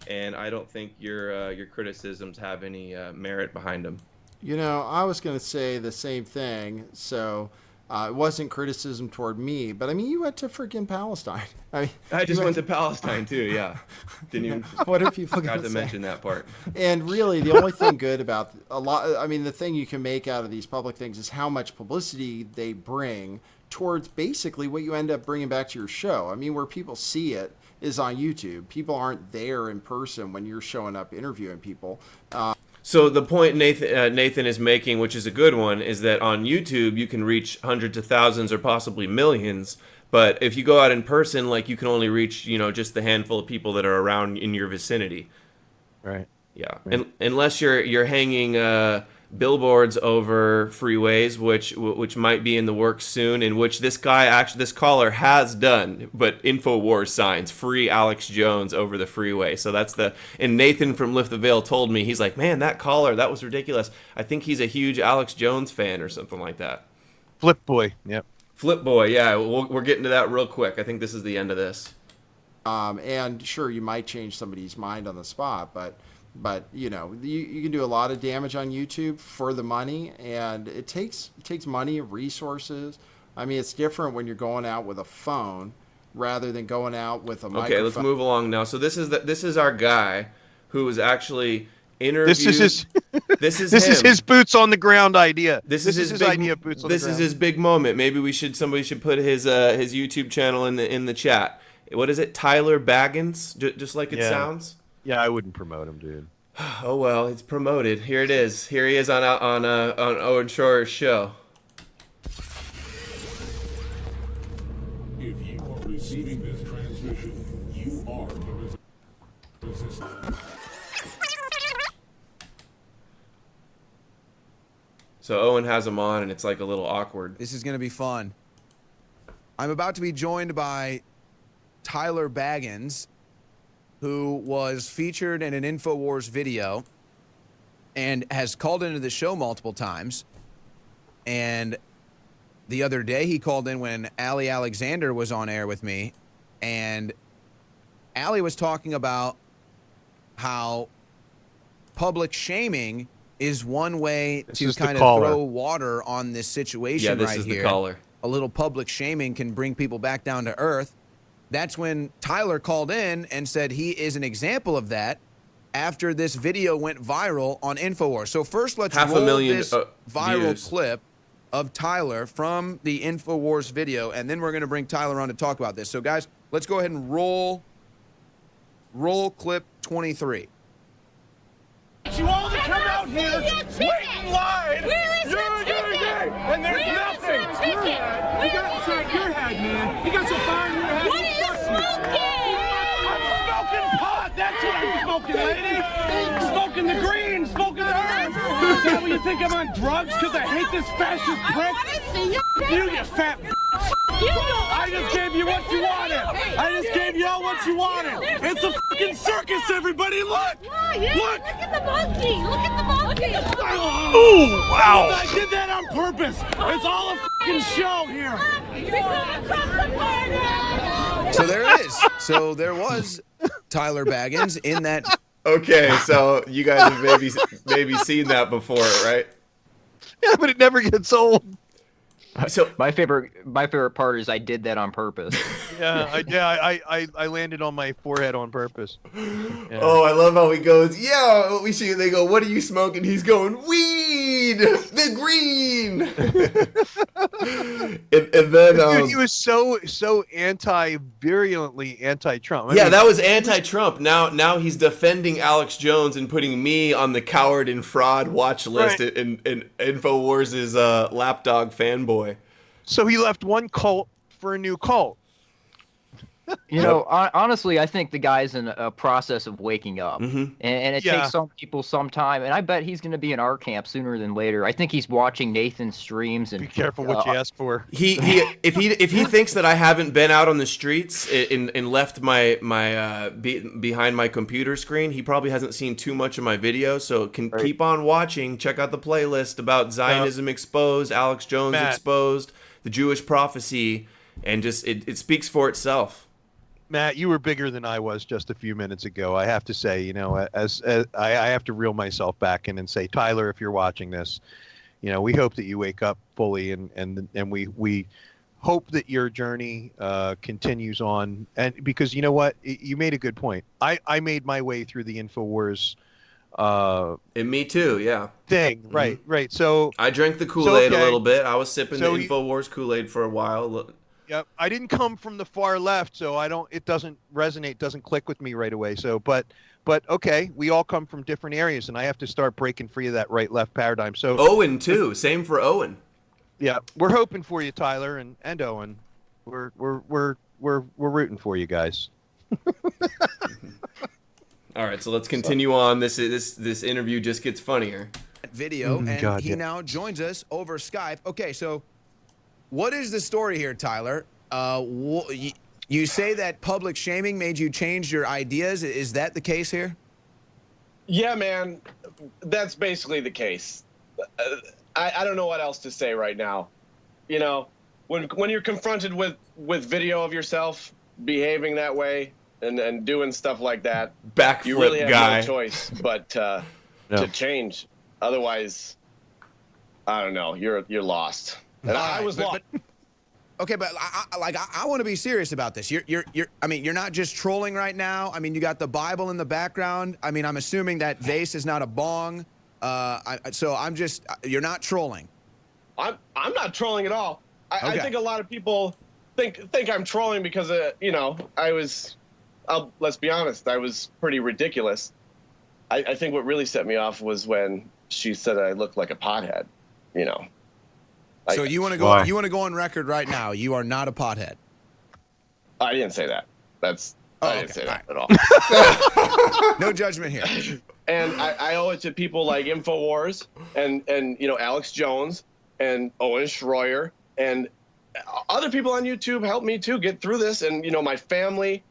And I don't think your criticisms have any merit behind them. You know, I was going to say the same thing. So it wasn't criticism toward me, but I mean, you went to freaking Palestine. I just went to Palestine too. Yeah. Didn't even. What are people forgot going to mention that part? And really, the only thing good about the thing you can make out of these public things is how much publicity they bring towards basically what you end up bringing back to your show. I mean, where people see it is on YouTube. People aren't there in person when you're showing up interviewing people. So the point Nathan is making, which is a good one, is that on YouTube you can reach hundreds of thousands or possibly millions. But if you go out in person, like, you can only reach, just the handful of people that are around in your vicinity. Right. Yeah. Right. Unless you're hanging billboards over freeways, which might be in the works soon, in which this caller has done, but InfoWars signs free Alex Jones over the freeway. So and Nathan from Lift the Veil told me, he's like, man, that caller, that was ridiculous. I think he's a huge Alex Jones fan or something like that. Flip Boy. Yep. Flip Boy. Yeah. We're getting to that real quick. I think this is the end of this. And sure, you might change somebody's mind on the spot, but you can do a lot of damage on YouTube for the money, and it takes money, resources. I mean, it's different when you're going out with a phone rather than going out with a microphone. Okay, let's move along now. So this is our guy who was actually interviewed. This is his boots on the ground idea. This is his idea of boots on the ground. This is his big moment. Maybe somebody should put his YouTube channel in the chat. What is it? Tyler Baggins, just like it sounds. Yeah, I wouldn't promote him, dude. Oh well, it's promoted. Here it is. Here he is on Owen Schroyer's show. If you are receiving this transmission, you are the resistant. So Owen has him on, and it's like a little awkward. This is going to be fun. I'm about to be joined by Tyler Baggins, who was featured in an InfoWars video and has called into the show multiple times. And the other day he called in when Ali Alexander was on air with me, and Ali was talking about how public shaming is one way to kind of throw water on this situation right here. Yeah, this is the caller. A little public shaming can bring people back down to earth. That's when Tyler called in and said he is an example of that after this video went viral on InfoWars. So first, let's roll this viral clip of Tyler from the InfoWars video, and then we're going to bring Tyler on to talk about this. So, guys, let's go ahead and roll clip 23. You all to come out here, wait in line. And there's nothing. You got inside your head, man. You got some fire in your head. What are you smoking? I'm smoking pot. That's what I'm smoking, lady. Smoking the green, smoking the herb. Is that what you think I'm on drugs? Because I hate this fascist prick? You fat I just gave you what you wanted. I just gave y'all what you wanted. It's a fucking circus, everybody. Look. Look. Look at the monkey. Look at the monkey. Oh, wow. I did that on purpose. It's all a fucking show here. So there it is. So there was Tyler Baggins in that. Okay, so you guys have maybe seen that before, right? Yeah, but it never gets old. So my favorite part is I did that on purpose. I landed on my forehead on purpose. Yeah. Oh, I love how he goes, yeah, we see. They go, what are you smoking? He's going, weed, the green. and then dude, he was so virulently anti-Trump. That was anti-Trump. Now he's defending Alex Jones and putting me on the coward and fraud watch list in InfoWars' lapdog fanboy. So he left one cult for a new cult. You know, honestly, I think the guy's in a process of waking up, and it Yeah. takes some people some time. And I bet he's going to be in art camp sooner than later. I think he's watching Nathan's streams and Be careful what you ask for. If he thinks that I haven't been out on the streets and left my behind my computer screen, he probably hasn't seen too much of my videos. So keep on watching. Check out the playlist about Zionism exposed, Alex Jones Matt. exposed, the Jewish prophecy, and just it speaks for itself. Matt, you were bigger than I was just a few minutes ago. I have to say, you know, as I have to reel myself back in and say, Tyler, if you're watching this, you know, we hope that you wake up fully, and we hope that your journey continues on. And because you know what, you made a good point. I made my way through the InfoWars. And me too, yeah. Thing, right. So I drank the Kool-Aid okay. a little bit. I was sipping So the InfoWars Kool-Aid for a while. Yep, I didn't come from the far left, so it doesn't resonate, doesn't click with me right away. So, but okay, we all come from different areas, and I have to start breaking free of that right-left paradigm. So Owen too, same for Owen. Yeah, we're hoping for you, Tyler and Owen. We're rooting for you guys. All right, so let's continue on. This interview just gets funnier. Video, and he now joins us over Skype. Okay, so what is the story here, Tyler? You say that public shaming made you change your ideas. Is that the case here? Yeah, man, that's basically the case. I don't know what else to say right now. You know, when you're confronted with video of yourself behaving that way and doing stuff like that, backflip you really have guy. no choice but to change. Otherwise, I don't know. You're lost. And I was lost. Okay, but I want to be serious about this. I mean, you're not just trolling right now. I mean, you got the Bible in the background. I mean, I'm assuming that vase is not a bong. So you're not trolling. I'm not trolling at all. I think a lot of people think I'm trolling because you know, let's be honest, I was pretty ridiculous. I think what really set me off was when she said I looked like a pothead, you know. So you want to go? You want to go on record right now? You are not a pothead. I didn't say that. I didn't say that at all. No judgment here. And I owe it to people like InfoWars and you know, Alex Jones and Owen Schroyer and other people on YouTube helped me too get through this. And you know, my family.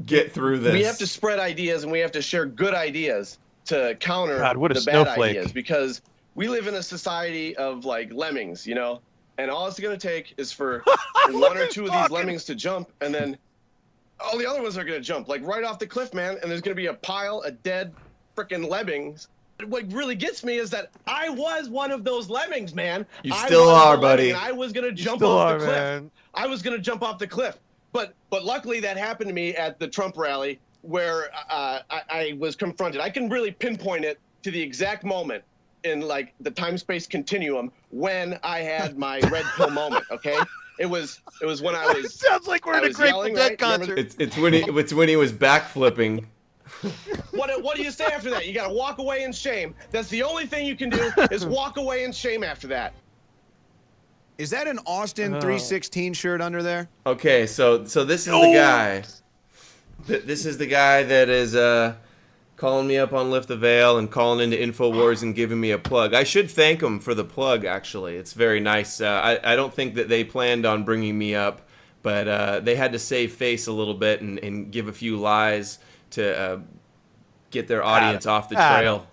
Get through this. We have to spread ideas and we have to share good ideas to counter the bad ideas, because we live in a society of like lemmings, you know, and all it's going to take is for one or two of these lemmings to jump, and then all the other ones are going to jump like right off the cliff, man, and there's going to be a pile of dead freaking lemmings. What really gets me is that I was one of those lemmings, man. You still are, buddy. And I was going to jump off the cliff. Man. I was going to jump off the cliff. But luckily that happened to me at the Trump rally where I was confronted. I can really pinpoint it to the exact moment in like the time-space continuum when I had my red pill moment. Okay, it was when I was. It sounds like we're in a Grateful Dead concert. It's when he was backflipping. What do you say after that? You got to walk away in shame. That's the only thing you can do is walk away in shame after that. Is that an Austin 316 shirt under there? Okay, so this is the guy. This is the guy that is calling me up on Lift the Veil and calling into InfoWars and giving me a plug. I should thank him for the plug, actually. It's very nice. I don't think that they planned on bringing me up, but they had to save face a little bit and give a few lies to get their audience off the trail.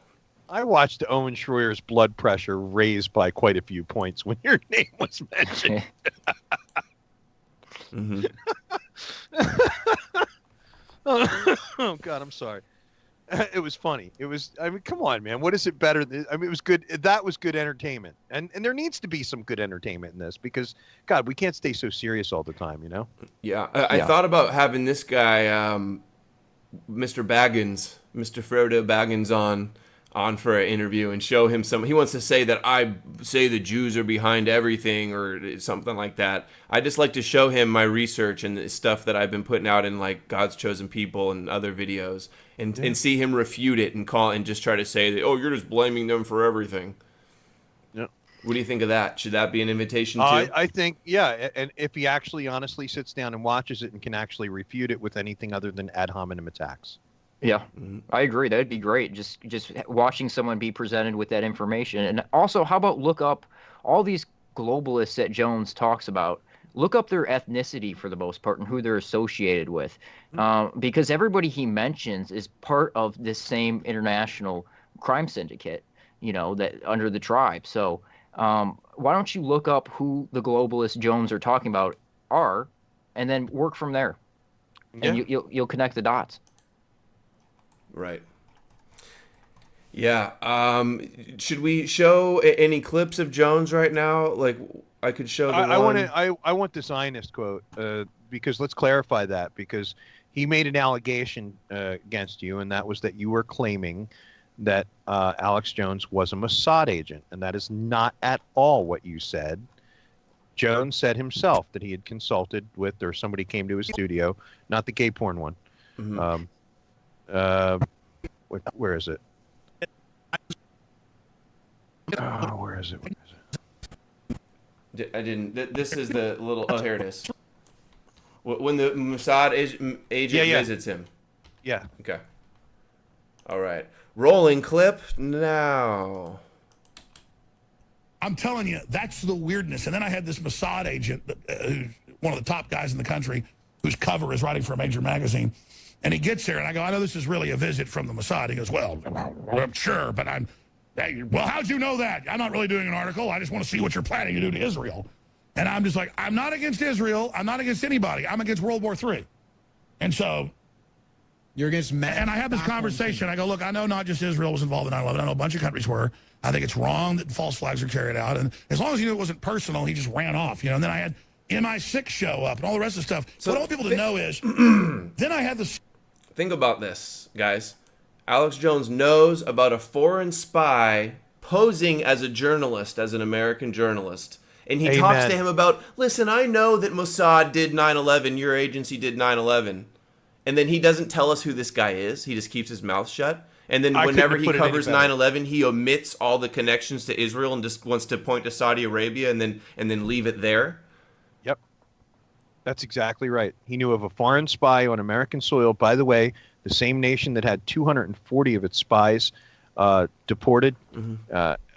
I watched Owen Schroyer's blood pressure raise by quite a few points when your name was mentioned. Oh God, I'm sorry. It was funny. It was. I mean, come on, man. What is it better? I mean, it was good. That was good entertainment, and there needs to be some good entertainment in this because, God, we can't stay so serious all the time, you know. Yeah, I thought about having this guy, Mr. Baggins, Mr. Frodo Baggins, on for an interview and show him some. He wants to say that I say the Jews are behind everything or something like that. I just like to show him my research and the stuff that I've been putting out in like God's Chosen People and other videos, and see him refute it and just try to say that, oh, you're just blaming them for everything. Yeah. What do you think of that? Should that be an invitation too? I think, yeah, and if he actually honestly sits down and watches it and can actually refute it with anything other than ad hominem attacks. Yeah, I agree. That'd be great. Just watching someone be presented with that information. And also, how about look up all these globalists that Jones talks about? Look up their ethnicity for the most part and who they're associated with, because everybody he mentions is part of this same international crime syndicate, that under the tribe. So why don't you look up who the globalists Jones are talking about are, and then work from there, and you'll connect the dots. Right. Yeah. Should we show any clips of Jones right now? Like, I could show the I want the Zionist quote because let's clarify that, because he made an allegation against you, and that was that you were claiming that Alex Jones was a Mossad agent, and that is not at all what you said. Jones said himself that he had consulted with, or somebody came to his studio, not the gay porn one. Mm-hmm. Where is it? Oh, where is it? I didn't. This is the little. Oh, here it is. When the Mossad agent visits him. Yeah. Okay. All right. Rolling clip now. I'm telling you, that's the weirdness. And then I had this Mossad agent, who's one of the top guys in the country, whose cover is writing for a major magazine. And he gets there, and I go, I know this is really a visit from the Mossad. He goes, well, I'm sure, but well, how'd you know that? I'm not really doing an article. I just want to see what you're planning to do to Israel. And I'm just like, I'm not against Israel. I'm not against anybody. I'm against World War III. And so... You're against and I had this conversation. I go, look, I know not just Israel was involved in 9/11. I know a bunch of countries were. I think it's wrong that false flags are carried out. And as long as he knew it wasn't personal, he just ran off. And then I had MI6 show up and all the rest of the stuff. So what I want people to know is, then I had this... Think about this, guys. Alex Jones knows about a foreign spy posing as a journalist, as an American journalist. And he talks to him about, listen, I know that Mossad did 9/11, your agency did 9/11. And then he doesn't tell us who this guy is. He just keeps his mouth shut. And then whenever he covers 9/11, he omits all the connections to Israel and just wants to point to Saudi Arabia and then leave it there. Yep. That's exactly right. He knew of a foreign spy on American soil. By the way, the same nation that had 240 of its spies deported,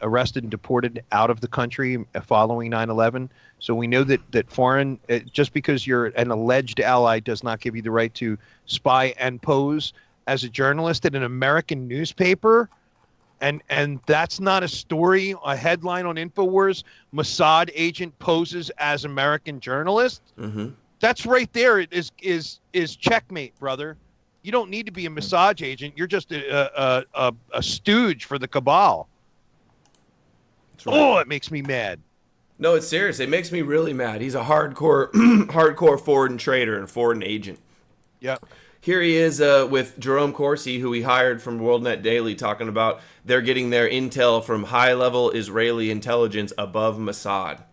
arrested and deported out of the country following 9/11. So we know that foreign, just because you're an alleged ally does not give you the right to spy and pose as a journalist at an American newspaper. And that's not a story, a headline on InfoWars, Mossad agent poses as American journalist. That's right there is checkmate, brother. You don't need to be a Mossad agent. You're just a stooge for the cabal. Right. Oh, it makes me mad. No, it's serious. It makes me really mad. He's a hardcore foreign trader and foreign agent. Yeah. Here he is with Jerome Corsi, who he hired from WorldNet Daily, talking about they're getting their intel from high-level Israeli intelligence above Mossad.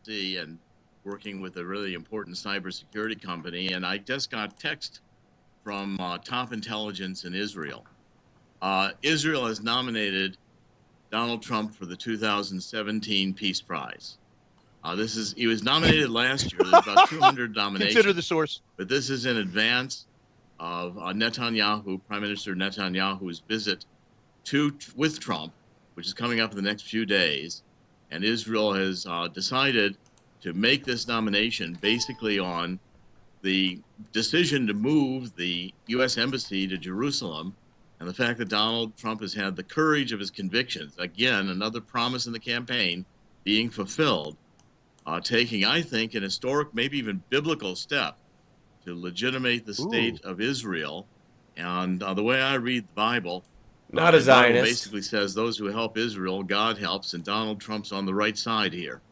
And working with a really important cybersecurity company, and I just got text from top intelligence in Israel. Israel has nominated Donald Trump for the 2017 Peace Prize. He was nominated last year. There's about 200 nominations. Consider the source. But this is in advance of Netanyahu, Prime Minister Netanyahu's visit with Trump, which is coming up in the next few days. And Israel has decided to make this nomination basically on the decision to move the U.S. Embassy to Jerusalem, and the fact that Donald Trump has had the courage of his convictions, again, another promise in the campaign being fulfilled, taking, I think, an historic, maybe even biblical step to legitimate the state of Israel. And the way I read the Bible, not a Zionist, basically says those who help Israel, God helps, and Donald Trump's on the right side here.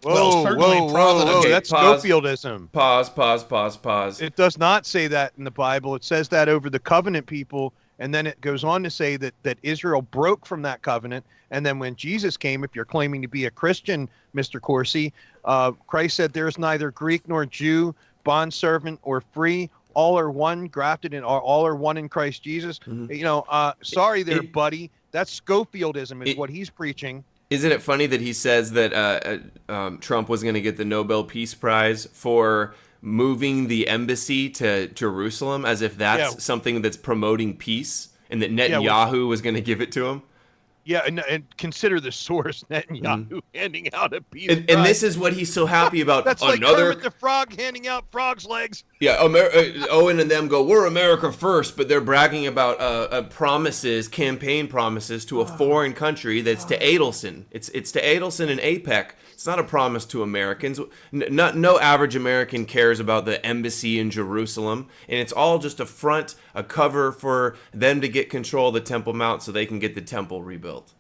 Whoa, whoa, that's Schofieldism. Pause. It does not say that in the Bible. It says that over the covenant people, and then it goes on to say that Israel broke from that covenant. And then when Jesus came, if you're claiming to be a Christian, Mr. Corsi, Christ said there's neither Greek nor Jew, bondservant or free. All are one, grafted in, all are one in Christ Jesus. Sorry there, buddy. That's Schofieldism is what he's preaching. Isn't it funny that he says that Trump was going to get the Nobel Peace Prize for moving the embassy to Jerusalem, as if that's something that's promoting peace, and that Netanyahu was going to give it to him? Yeah, and consider the source, Netanyahu handing out a peace prize. And this is what he's so happy about. That's like Kermit the Frog handing out frogs' legs. Yeah, Owen and them go, we're America first, but they're bragging about promises, campaign promises to a foreign country that's to Adelson. It's to Adelson and AIPAC. It's not a promise to Americans. No average American cares about the embassy in Jerusalem, and it's all just a front, a cover for them to get control of the Temple Mount so they can get the temple rebuilt.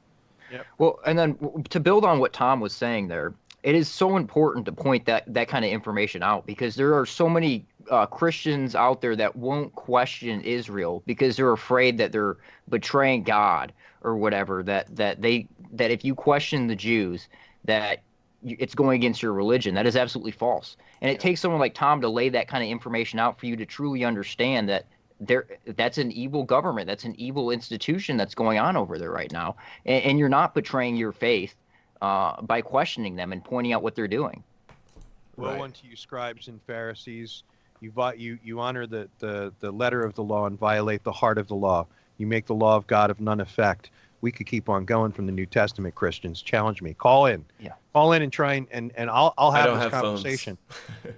Yep. Well, and then to build on what Tom was saying there, it is so important to point that kind of information out, because there are so many Christians out there that won't question Israel because they're afraid that they're betraying God or whatever, that if you question the Jews, that it's going against your religion. That is absolutely false. And it takes someone like Tom to lay that kind of information out for you to truly understand that that's an evil government. That's an evil institution that's going on over there right now. And you're not betraying your faith by questioning them and pointing out what they're doing. Woe unto you, scribes and Pharisees. You honor the letter of the law and violate the heart of the law. You make the law of God of none effect. We could keep on going from the New Testament. Christians, challenge me. Call in. Yeah. Call in and try and I'll have this conversation.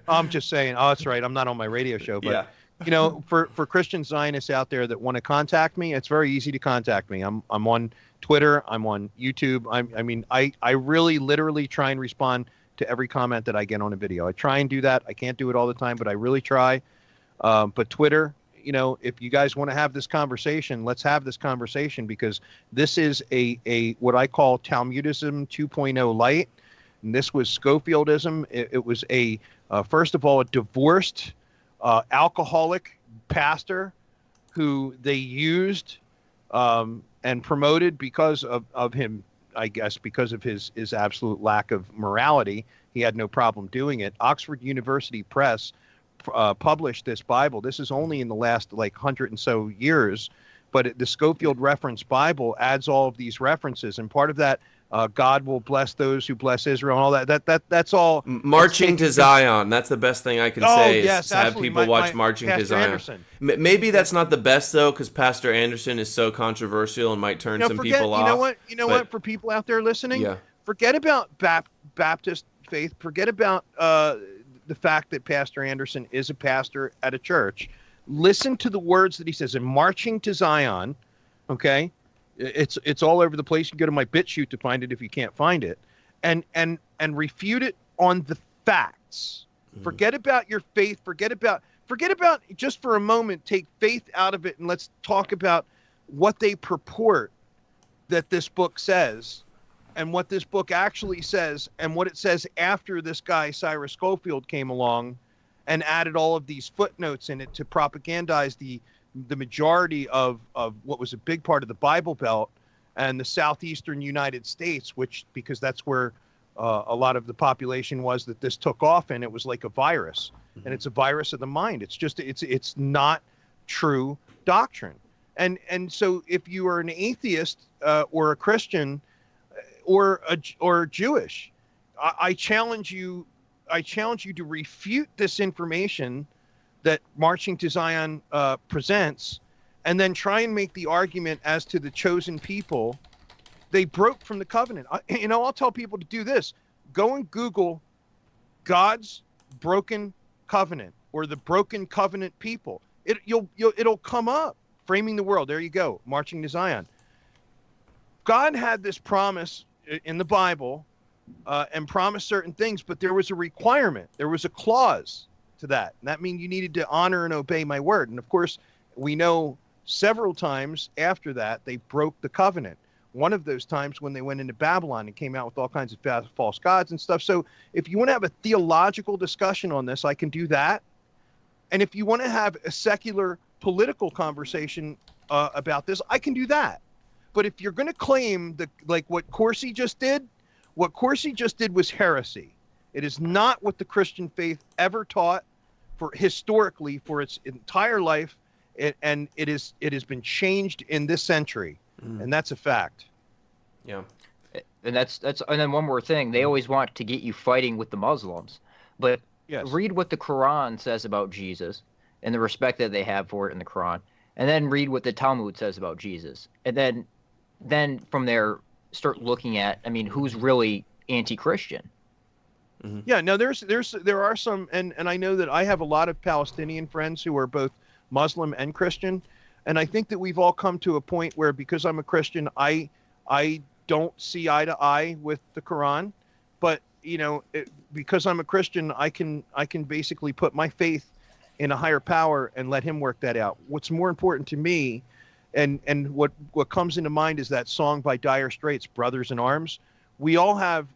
I'm just saying. Oh, that's right. I'm not on my radio show, but you know, for Christian Zionists out there that want to contact me, it's very easy to contact me. I'm on Twitter. I'm on YouTube. I really literally try and respond to every comment that I get on a video. I try and do that. I can't do it all the time, but I really try. But Twitter, you know, if you guys want to have this conversation, let's have this conversation, because this is a what I call Talmudism 2.0 light. And this was Schofieldism. It was first of all, a divorced alcoholic pastor who they used and promoted because of him, I guess, because of his absolute lack of morality. He had no problem doing it. Oxford University Press published this Bible. This is only in the last 100 and so years, but the Scofield Reference Bible adds all of these references, and part of that, God will bless those who bless Israel, and all that's all. Marching to Zion. That's the best thing I can say. Yes, is to have people watch Marching to Zion. Anderson. Maybe that's not the best though, because Pastor Anderson is so controversial and might turn some people off. You know what? For people out there listening, forget about Baptist faith. Forget about the fact that Pastor Anderson is a pastor at a church. Listen to the words that he says in Marching to Zion. Okay. It's all over the place. You can go to my BitChute to find it if you can't find it, and refute it on the facts. Forget about your faith. Forget about just for a moment. Take faith out of it, and let's talk about what they purport that this book says, and what this book actually says, and what it says after this guy Cyrus Schofield came along and added all of these footnotes in it to propagandize the majority of what was a big part of the Bible Belt and the southeastern United States, because that's where a lot of the population was that this took off, and it was like a virus, and it's a virus of the mind. It's not true doctrine. And so if you are an atheist or a Christian or Jewish, I challenge you to refute this information that Marching to Zion presents, and then try and make the argument as to the chosen people. They broke from the covenant. I'll tell people to do this. Go and Google God's broken covenant or the broken covenant people. It'll come up. Framing the World. There you go. Marching to Zion. God had this promise in the Bible and promised certain things, but there was a requirement. There was a clause to that. And that means you needed to honor and obey my word. And of course, we know several times after that, they broke the covenant. One of those times when they went into Babylon and came out with all kinds of false gods and stuff. So if you want to have a theological discussion on this, I can do that. And if you want to have a secular political conversation about this, I can do that. But if you're going to claim what Corsi just did was heresy. It is not what the Christian faith ever taught historically for its entire life, and it has been changed in this century, and that's a fact. Yeah. and and then one more thing, they always want to get you fighting with the Muslims, but Yes. read what the Quran says about Jesus and the respect that they have for it in the Quran, and then read what the Talmud says about Jesus, and then from there start looking at, I mean, who's really anti-Christian. Yeah, no, there are some, and I know that I have a lot of Palestinian friends who are both Muslim and Christian, and I think that we've all come to a point where, because I'm a Christian, I don't see eye to eye with the Quran, but because I'm a Christian, I can basically put my faith in a higher power and let him work that out. What's more important to me, and what comes into mind is that song by Dire Straits, Brothers in Arms. We all have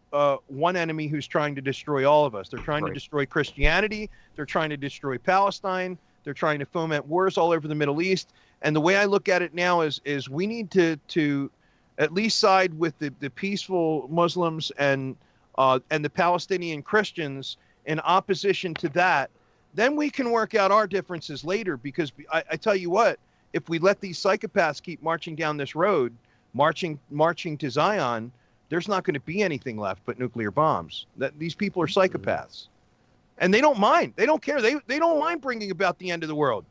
one enemy who's trying to destroy all of us. They're trying to destroy Christianity. They're trying to destroy Palestine. They're trying to foment wars all over the Middle East. And the way I look at it now is we need to at least side with the peaceful Muslims and the Palestinian Christians in opposition to that. Then we can work out our differences later, because I tell you what, if we let these psychopaths keep marching down this road, marching to Zion, there's not going to be anything left but nuclear bombs. These people are psychopaths, and they don't mind. They don't care. They don't mind bringing about the end of the world.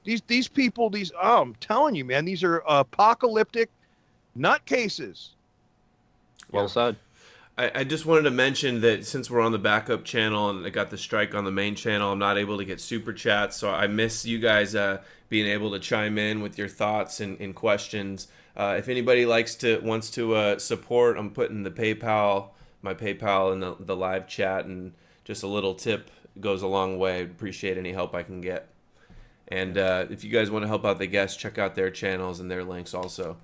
These people, I'm telling you, man, these are apocalyptic nutcases. Well said. I just wanted to mention that since we're on the backup channel and I got the strike on the main channel, I'm not able to get super chats, so I miss you guys being able to chime in with your thoughts and questions. If anybody wants to support, I'm putting my PayPal in the live chat, and just a little tip goes a long way. Appreciate any help I can get. And if you guys want to help out the guests, check out their channels and their links also.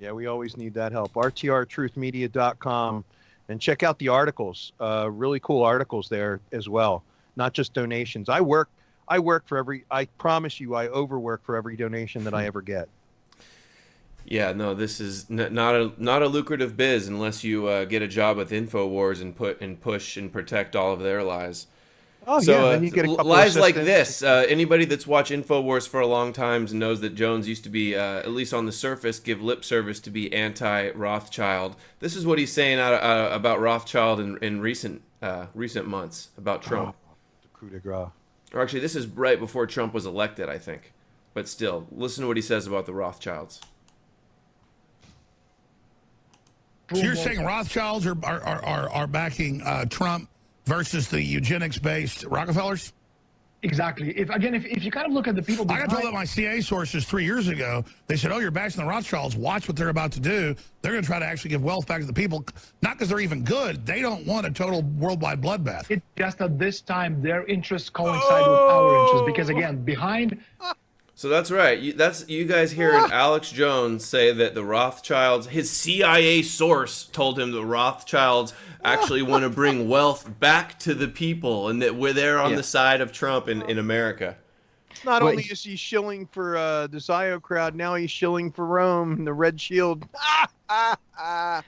Yeah, we always need that help. RTRtruthmedia.com, and check out the articles. Really cool articles there as well. Not just donations. I promise you, I overwork for every donation that I ever get. Yeah, no, this is not a lucrative biz unless you get a job with InfoWars and push and protect all of their lies. Oh, so, yeah, then you get a couple lies like assistants. this. Anybody that's watched InfoWars for a long time knows that Jones used to be, at least on the surface, give lip service to be anti-Rothschild. This is what he's saying about Rothschild in recent months about Trump. The coup de grace. Or actually, this is right before Trump was elected, I think. But still, listen to what he says about the Rothschilds. So you're saying Rothschilds are backing Trump versus the eugenics-based Rockefellers? Exactly. If you kind of look at the people behind... I got told that my CIA sources 3 years ago. They said, oh, you're bashing the Rothschilds. Watch what they're about to do. They're going to try to actually give wealth back to the people. Not because they're even good. They don't want a total worldwide bloodbath. It's just at this time, their interests coincide with our interests. Because, again, behind... So that's right. You guys hearing Alex Jones say that the Rothschilds, his CIA source told him the Rothschilds actually want to bring wealth back to the people, and that we're there on the side of Trump in America. Not only is he shilling for the Zio crowd, now he's shilling for Rome and the Red Shield. But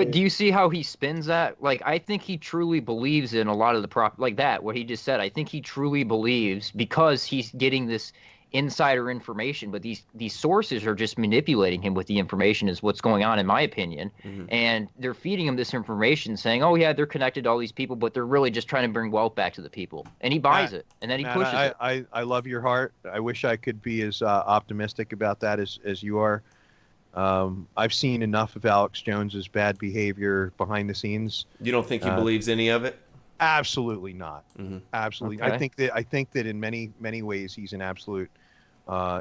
do you see how he spins that? Like, I think he truly believes in a lot of the like that, what he just said. I think he truly believes, because he's getting this insider information, but these sources are just manipulating him with the information, is what's going on, in my opinion. And they're feeding him this information saying, oh yeah, they're connected to all these people, but they're really just trying to bring wealth back to the people. And he buys it, and then he pushes it. I love your heart. I wish I could be as optimistic about that as you are. I've seen enough of Alex Jones's bad behavior behind the scenes. You don't think he believes any of it? Absolutely not. Absolutely. Okay. I think that in many ways he's an absolute.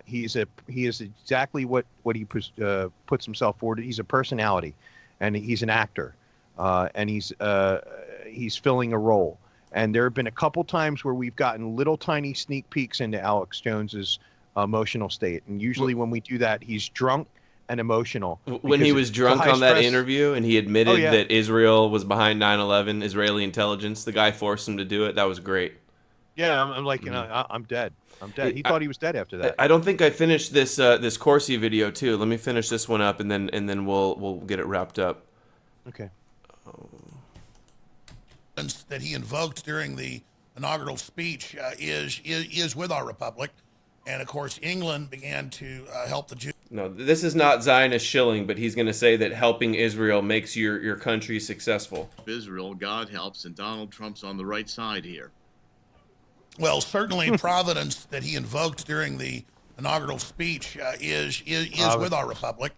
He is exactly what he puts himself forward. He's a personality, and he's an actor, and he's filling a role. And there have been a couple times where we've gotten little tiny sneak peeks into Alex Jones's emotional state, and usually when we do that, he's drunk and emotional. When he was drunk on that interview and he admitted yeah. that Israel was behind 9/11, Israeli intelligence, the guy forced him to do it. That was great. Yeah, I'm like, I'm dead. I'm dead. He thought he was dead after that. I don't think I finished this Corsi video too. Let me finish this one up, and then we'll get it wrapped up. Okay. That he invoked during the inaugural speech is with our republic, and of course England began to help the Jews. No, this is not Zionist shilling, but he's going to say that helping Israel makes your country successful. Israel, God helps, and Donald Trump's on the right side here. Well, certainly providence that he invoked during the inaugural speech is with our republic.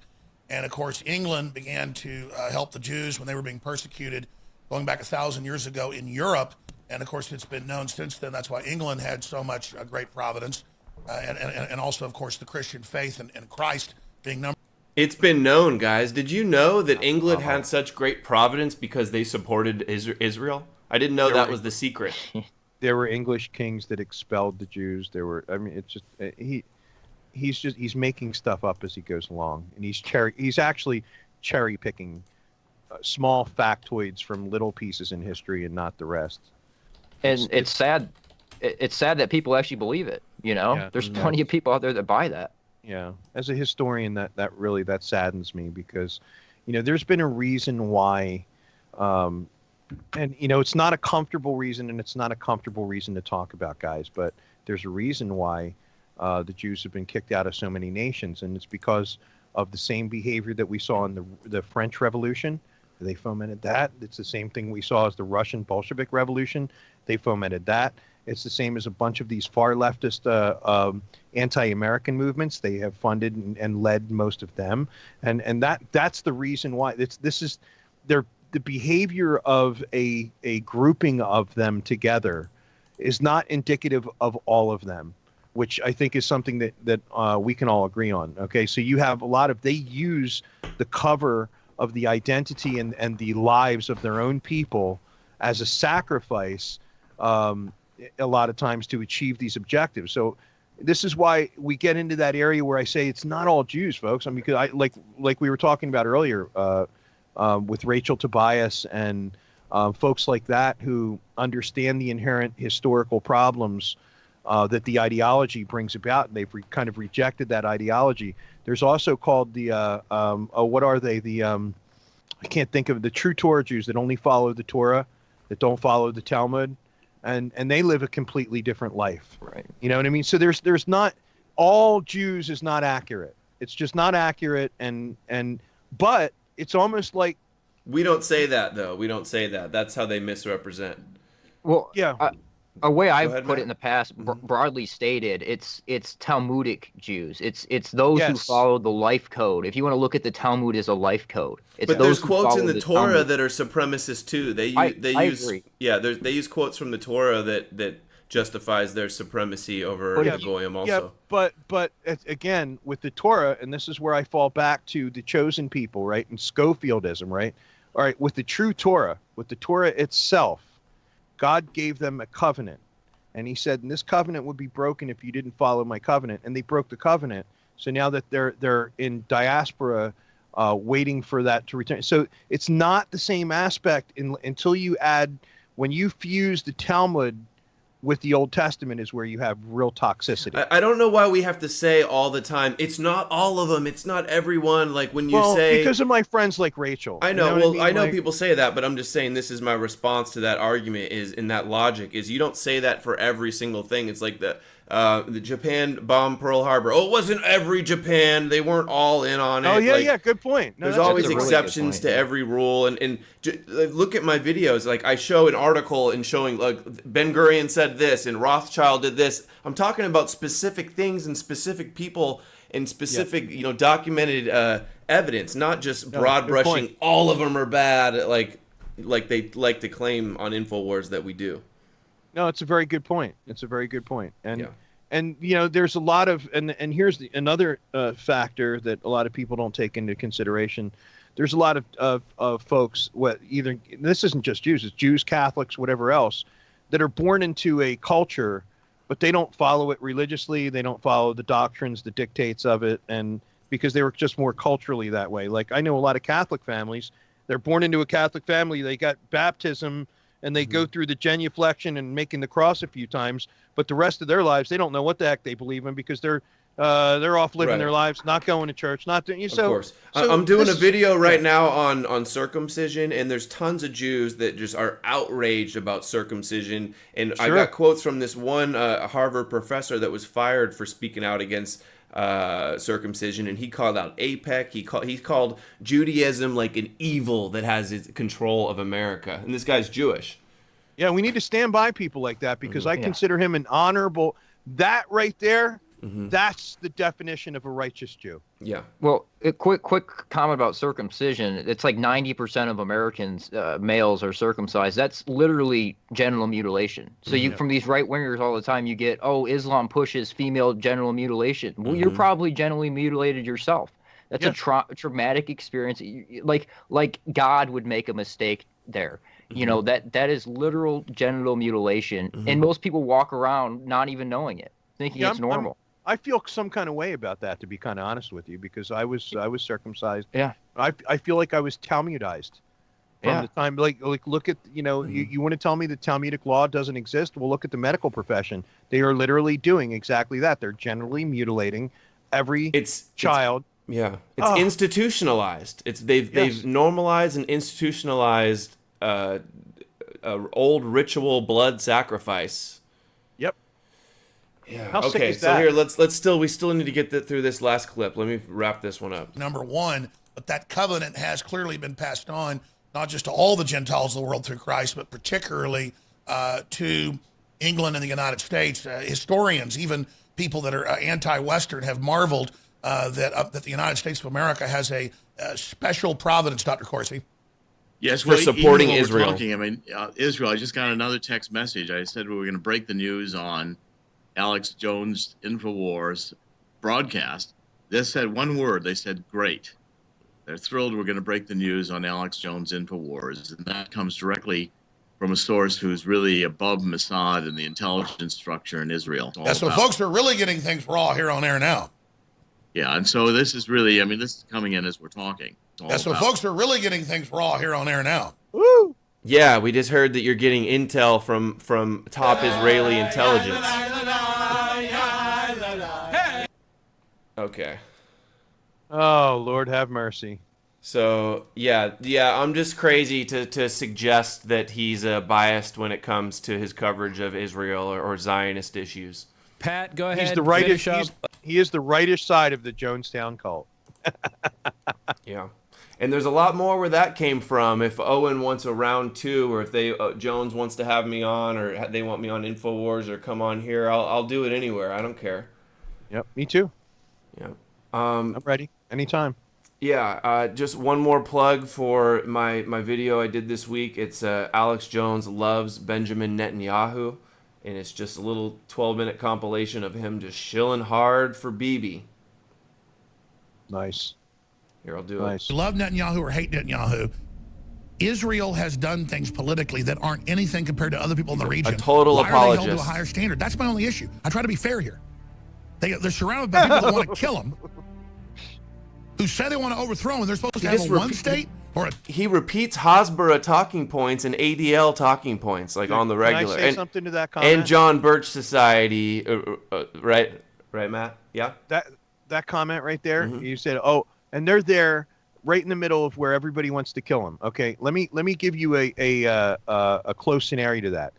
And of course, England began to help the Jews when they were being persecuted going back 1,000 years ago in Europe. And of course, it's been known since then. That's why England had so much great providence. And also, of course, the Christian faith and Christ being number. It's been known, guys. Did you know that England had such great providence because they supported Israel? I didn't know that was the secret. There were English kings that expelled the Jews. There were, I mean, it's just he's making stuff up as he goes along, and he's actually cherry picking small factoids from little pieces in history and not the rest. And it's sad. It's sad that people actually believe it. You know, Yeah, there's plenty of people out there that buy that. Yeah, as a historian, that really saddens me because, you know, there's been a reason why, and you know, it's not a comfortable reason, and it's not a comfortable reason to talk about, guys. But there's a reason why the Jews have been kicked out of so many nations, and it's because of the same behavior that we saw in the French Revolution. They fomented that. It's the same thing we saw as the Russian Bolshevik Revolution. They fomented that. It's the same as a bunch of these far leftist anti-American movements. They have funded and led most of them, and that's the reason why this is the behavior of a grouping of them together is not indicative of all of them, which I think is something that we can all agree on. Okay, so you have a lot of, they use the cover of the identity and the lives of their own people as a sacrifice a lot of times to achieve these objectives. So this is why we get into that area where I say it's not all Jews, folks. I mean, because I like we were talking about earlier with Rachel Tobias and folks like that who understand the inherent historical problems that the ideology brings about, and they've kind of rejected that ideology. There's also called the what are they? The I can't think of the true Torah Jews that only follow the Torah, that don't follow the Talmud, and they live a completely different life. Right. You know what I mean? So there's not, all Jews is not accurate. It's just not accurate, but it's almost like, we don't say that though. We don't say that. That's how they misrepresent. Well, yeah. A way I've ahead, put Matt. it in the past, broadly stated, it's Talmudic Jews. It's those who Yes. follow the life code. If you want to look at the Talmud as a life code, it's But those there's who quotes in follow the Torah Talmud. that are supremacist too. They I use agree. yeah. They use quotes from the Torah that justifies their supremacy over the Goyim also. Yeah, but again, with the Torah, and this is where I fall back to the chosen people, right, and Schofieldism, right? All right, with the true Torah, with the Torah itself, God gave them a covenant. And he said, and this covenant would be broken if you didn't follow my covenant. And they broke the covenant. So now that they're in diaspora, waiting for that to return. So it's not the same aspect until you add, when you fuse the Talmud with the Old Testament is where you have real toxicity. I don't know why we have to say all the time, it's not all of them, it's not everyone. Like when you say, because of my friends like Rachel. I know. You know what I know Like, people say that, but I'm just saying this is my response to that argument. Is in that logic is you don't say that for every single thing. It's like the Japan bombed Pearl Harbor. Oh, it wasn't every Japan. They weren't all in on it. Oh yeah, like, yeah, good point. No, there's that's always a really good exceptions point, to yeah. every rule, and look at my videos. Like I show an article and showing like Ben Gurion said this and Rothschild did this. I'm talking about specific things and specific people and specific documented evidence, not just broad good brushing. point. All of them are bad, like they like to claim on Infowars that we do. No, it's a very good point. It's a very good point. And Yeah. and there's a lot of and here's another factor that a lot of people don't take into consideration. There's a lot of folks, either this isn't just Jews, it's Jews, Catholics, whatever else, that are born into a culture, but they don't follow it religiously. They don't follow the doctrines, the dictates of it, and because they were just more culturally that way. Like I know a lot of Catholic families, they're born into a Catholic family, they got baptism, and they go through the genuflection and making the cross a few times, but the rest of their lives, they don't know what the heck they believe in because they're off living Right. their lives, not going to church, not doing. Of course. I'm doing a video right now on circumcision, and there's tons of Jews that just are outraged about circumcision. And I Sure. got quotes from this one Harvard professor that was fired for speaking out against circumcision, and he called out APEC. He called Judaism like an evil that has its control of America, and this guy's Jewish. Yeah, we need to stand by people like that because I consider him an honorable. That right there, that's the definition of a righteous Jew. Yeah. Well, a quick comment about circumcision. It's like 90% of Americans, males, are circumcised. That's literally genital mutilation. So you, from these right wingers all the time, you get, oh, Islam pushes female genital mutilation. Well, you're probably genitally mutilated yourself. That's a traumatic experience. Like God would make a mistake there. You know, that is literal genital mutilation, and most people walk around not even knowing it, thinking it's normal. I feel some kind of way about that, to be kind of honest with you, because I was circumcised. Yeah. I feel like I was Talmudized from the time. Like look at, you know, you want to tell me that Talmudic law doesn't exist? Well, look at the medical profession. They are literally doing exactly that. They're generally mutilating every child. It's institutionalized. They've normalized and institutionalized old ritual blood sacrifice. Yep. Yeah. How sick Okay. is So that? here, we still need to get through this last clip. Let me wrap this one up. Number one, but that covenant has clearly been passed on, not just to all the Gentiles of the world through Christ, but particularly to England and the United States. Historians, even people that are anti-Western, have marveled that the United States of America has a special providence, Dr. Corsi. Yes, for supporting Israel. Israel. I just got another text message. I said we were going to break the news on Alex Jones' InfoWars broadcast. They said one word. They said, great. They're thrilled we're going to break the news on Alex Jones' InfoWars. And that comes directly from a source who's really above Mossad and the intelligence structure in Israel. So folks are really getting things raw here on air now. Yeah, and so this is really, this is coming in as we're talking. So folks are really getting things raw here on air now. Woo! Yeah, we just heard that you're getting intel from top Israeli intelligence. Okay. Oh, Lord have mercy. So, yeah, I'm just crazy to suggest that he's biased when it comes to his coverage of Israel or Zionist issues. Pat, go ahead. He's the rightist. He is the rightist side of the Jonestown cult. Yeah. And there's a lot more where that came from. If Owen wants a round two, or if Jones wants to have me on, or they want me on InfoWars, or come on here, I'll do it anywhere. I don't care. Yep, me too. Yeah. I'm ready anytime. Yeah. Just one more plug for my video I did this week. It's Alex Jones Loves Benjamin Netanyahu, and it's just a little 12-minute compilation of him just shilling hard for Bibi. Nice. Here, I'll do it. Love Netanyahu or hate Netanyahu, Israel has done things politically that aren't anything compared to other people in the region. A total Why apologist. are they held to a higher standard? That's my only issue. I try to be fair here. They're surrounded by people that want to kill him, who say they want to overthrow him, and they're supposed to have one state? He repeats Hasbara talking points and ADL talking points, like on the regular. Can I say something to that comment? And John Birch Society, right, Matt? Yeah? That comment right there, you said, oh, and they're there right in the middle of where everybody wants to kill him. Okay, let me give you a close scenario to that.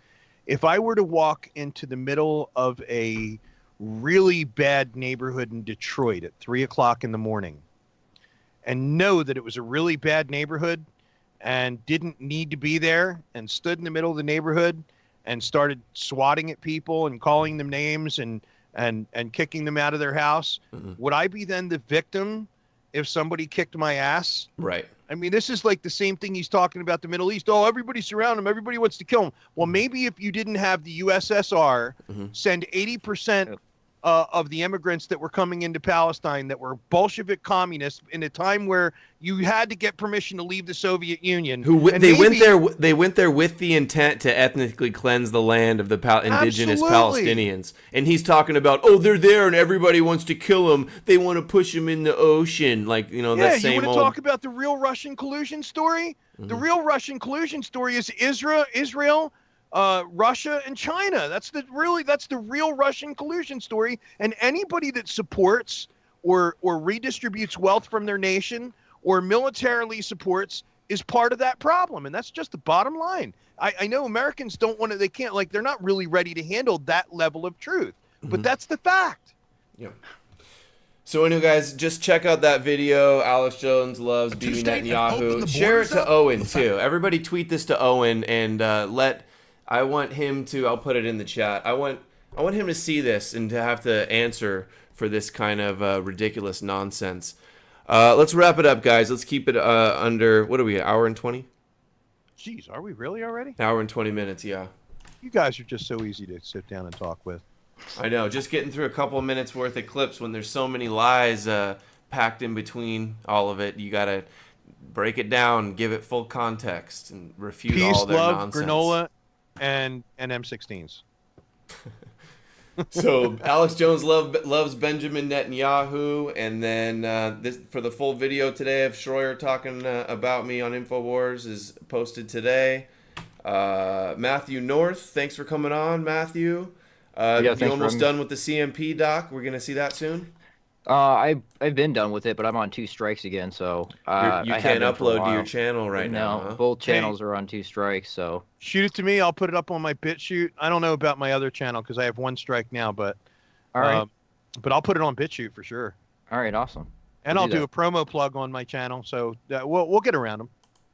If I were to walk into the middle of a really bad neighborhood in Detroit at 3:00 in the morning and know that it was a really bad neighborhood and didn't need to be there, and stood in the middle of the neighborhood and started swatting at people and calling them names and kicking them out of their house, would I be then the victim if somebody kicked my ass? Right. I mean, this is like the same thing he's talking about the Middle East. Oh, everybody surround him. Everybody wants to kill him. Well, maybe if you didn't have the USSR send 80% of the immigrants that were coming into Palestine that were Bolshevik communists in a time where you had to get permission to leave the Soviet Union. They went there with the intent to ethnically cleanse the land of the indigenous Palestinians. And he's talking about, oh, they're there and everybody wants to kill them. They want to push them in the ocean. Like, that same you want old... to talk about the real Russian collusion story? The real Russian collusion story is Israel, Russia, and China. That's the real Russian collusion story. And anybody that supports or redistributes wealth from their nation or militarily supports is part of that problem. And that's just the bottom line. I know Americans don't want to, they can't, like, they're not really ready to handle that level of truth, but that's the fact. Yeah. So anyway, guys, just check out that video. Alex Jones loves beating Netanyahu. Share it to Owen, too. Everybody tweet this to Owen and I want him to, I'll put it in the chat. I want him to see this and to have to answer for this kind of ridiculous nonsense. Let's wrap it up, guys. Let's keep it under, what are we, an hour and 20? Jeez, are we really already? An hour and 20 minutes, yeah. You guys are just so easy to sit down and talk with. I know, just getting through a couple of minutes worth of clips when there's so many lies packed in between all of it. You got to break it down, give it full context, and refute all their nonsense. Peace, love, granola, and M16s. So Alex Jones loves Benjamin Netanyahu, and then this for the full video today of Schroyer talking about me on InfoWars is posted today. Matthew North, thanks for coming on, Matthew. You almost done with the CMP doc? We're gonna see that soon. I've been done with it, but I'm on 2 strikes again, so you can't upload to your channel right now. Huh? Both channels are on 2 strikes, so shoot it to me. I'll put it up on my BitChute. I don't know about my other channel because I have 1 strike now, but all right. But I'll put it on BitChute for sure. All right, awesome. And I'll do a promo plug on my channel, so we'll get around them.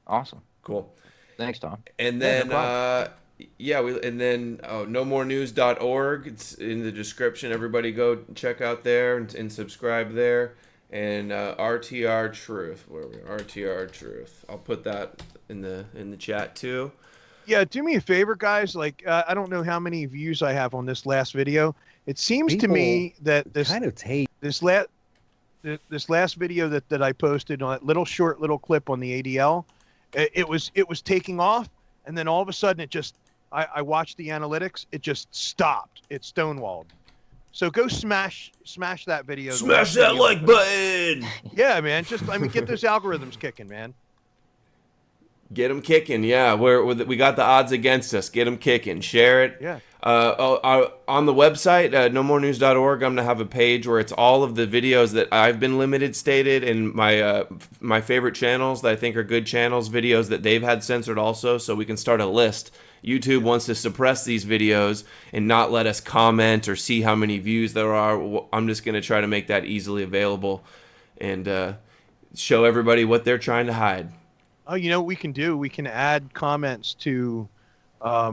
Awesome. Cool. Thanks, Tom. And then nomorenews.org. It's in the description. Everybody go check out there and subscribe there. And RTR Truth. Where are we? RTR Truth. I'll put that in the chat too. Yeah, do me a favor, guys. Like I don't know how many views I have on this last video. It seems to me that this last video that I posted on that short little clip on the ADL, it was taking off, and then all of a sudden it just I watched the analytics. It just stopped. It stonewalled. So go smash that video. Smash that like button. Yeah, man. Get those algorithms kicking, man. Get them kicking, yeah. We got the odds against us. Get them kicking. Share it. Yeah. On the website, nomorenews.org, I'm going to have a page where it's all of the videos that I've been limited stated and my favorite channels that I think are good channels, videos that they've had censored also, so we can start a list. YouTube wants to suppress these videos and not let us comment or see how many views there are. I'm just going to try to make that easily available and show everybody what they're trying to hide. Oh, you know what we can do? We can add comments to,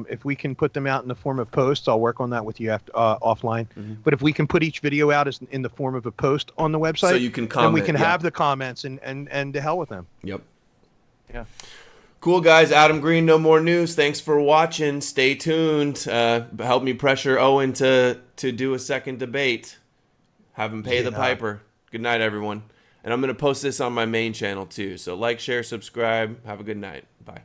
if we can put them out in the form of posts, I'll work on that with you offline. Mm-hmm. But if we can put each video out as in the form of a post on the website, so you can comment, then we can have the comments and to hell with them. Yep. Yeah. Cool, guys. Adam Green, No More News. Thanks for watching. Stay tuned. Help me pressure Owen to do a second debate. Have him pay the piper. Good night, everyone. And I'm going to post this on my main channel, too. So like, share, subscribe. Have a good night. Bye.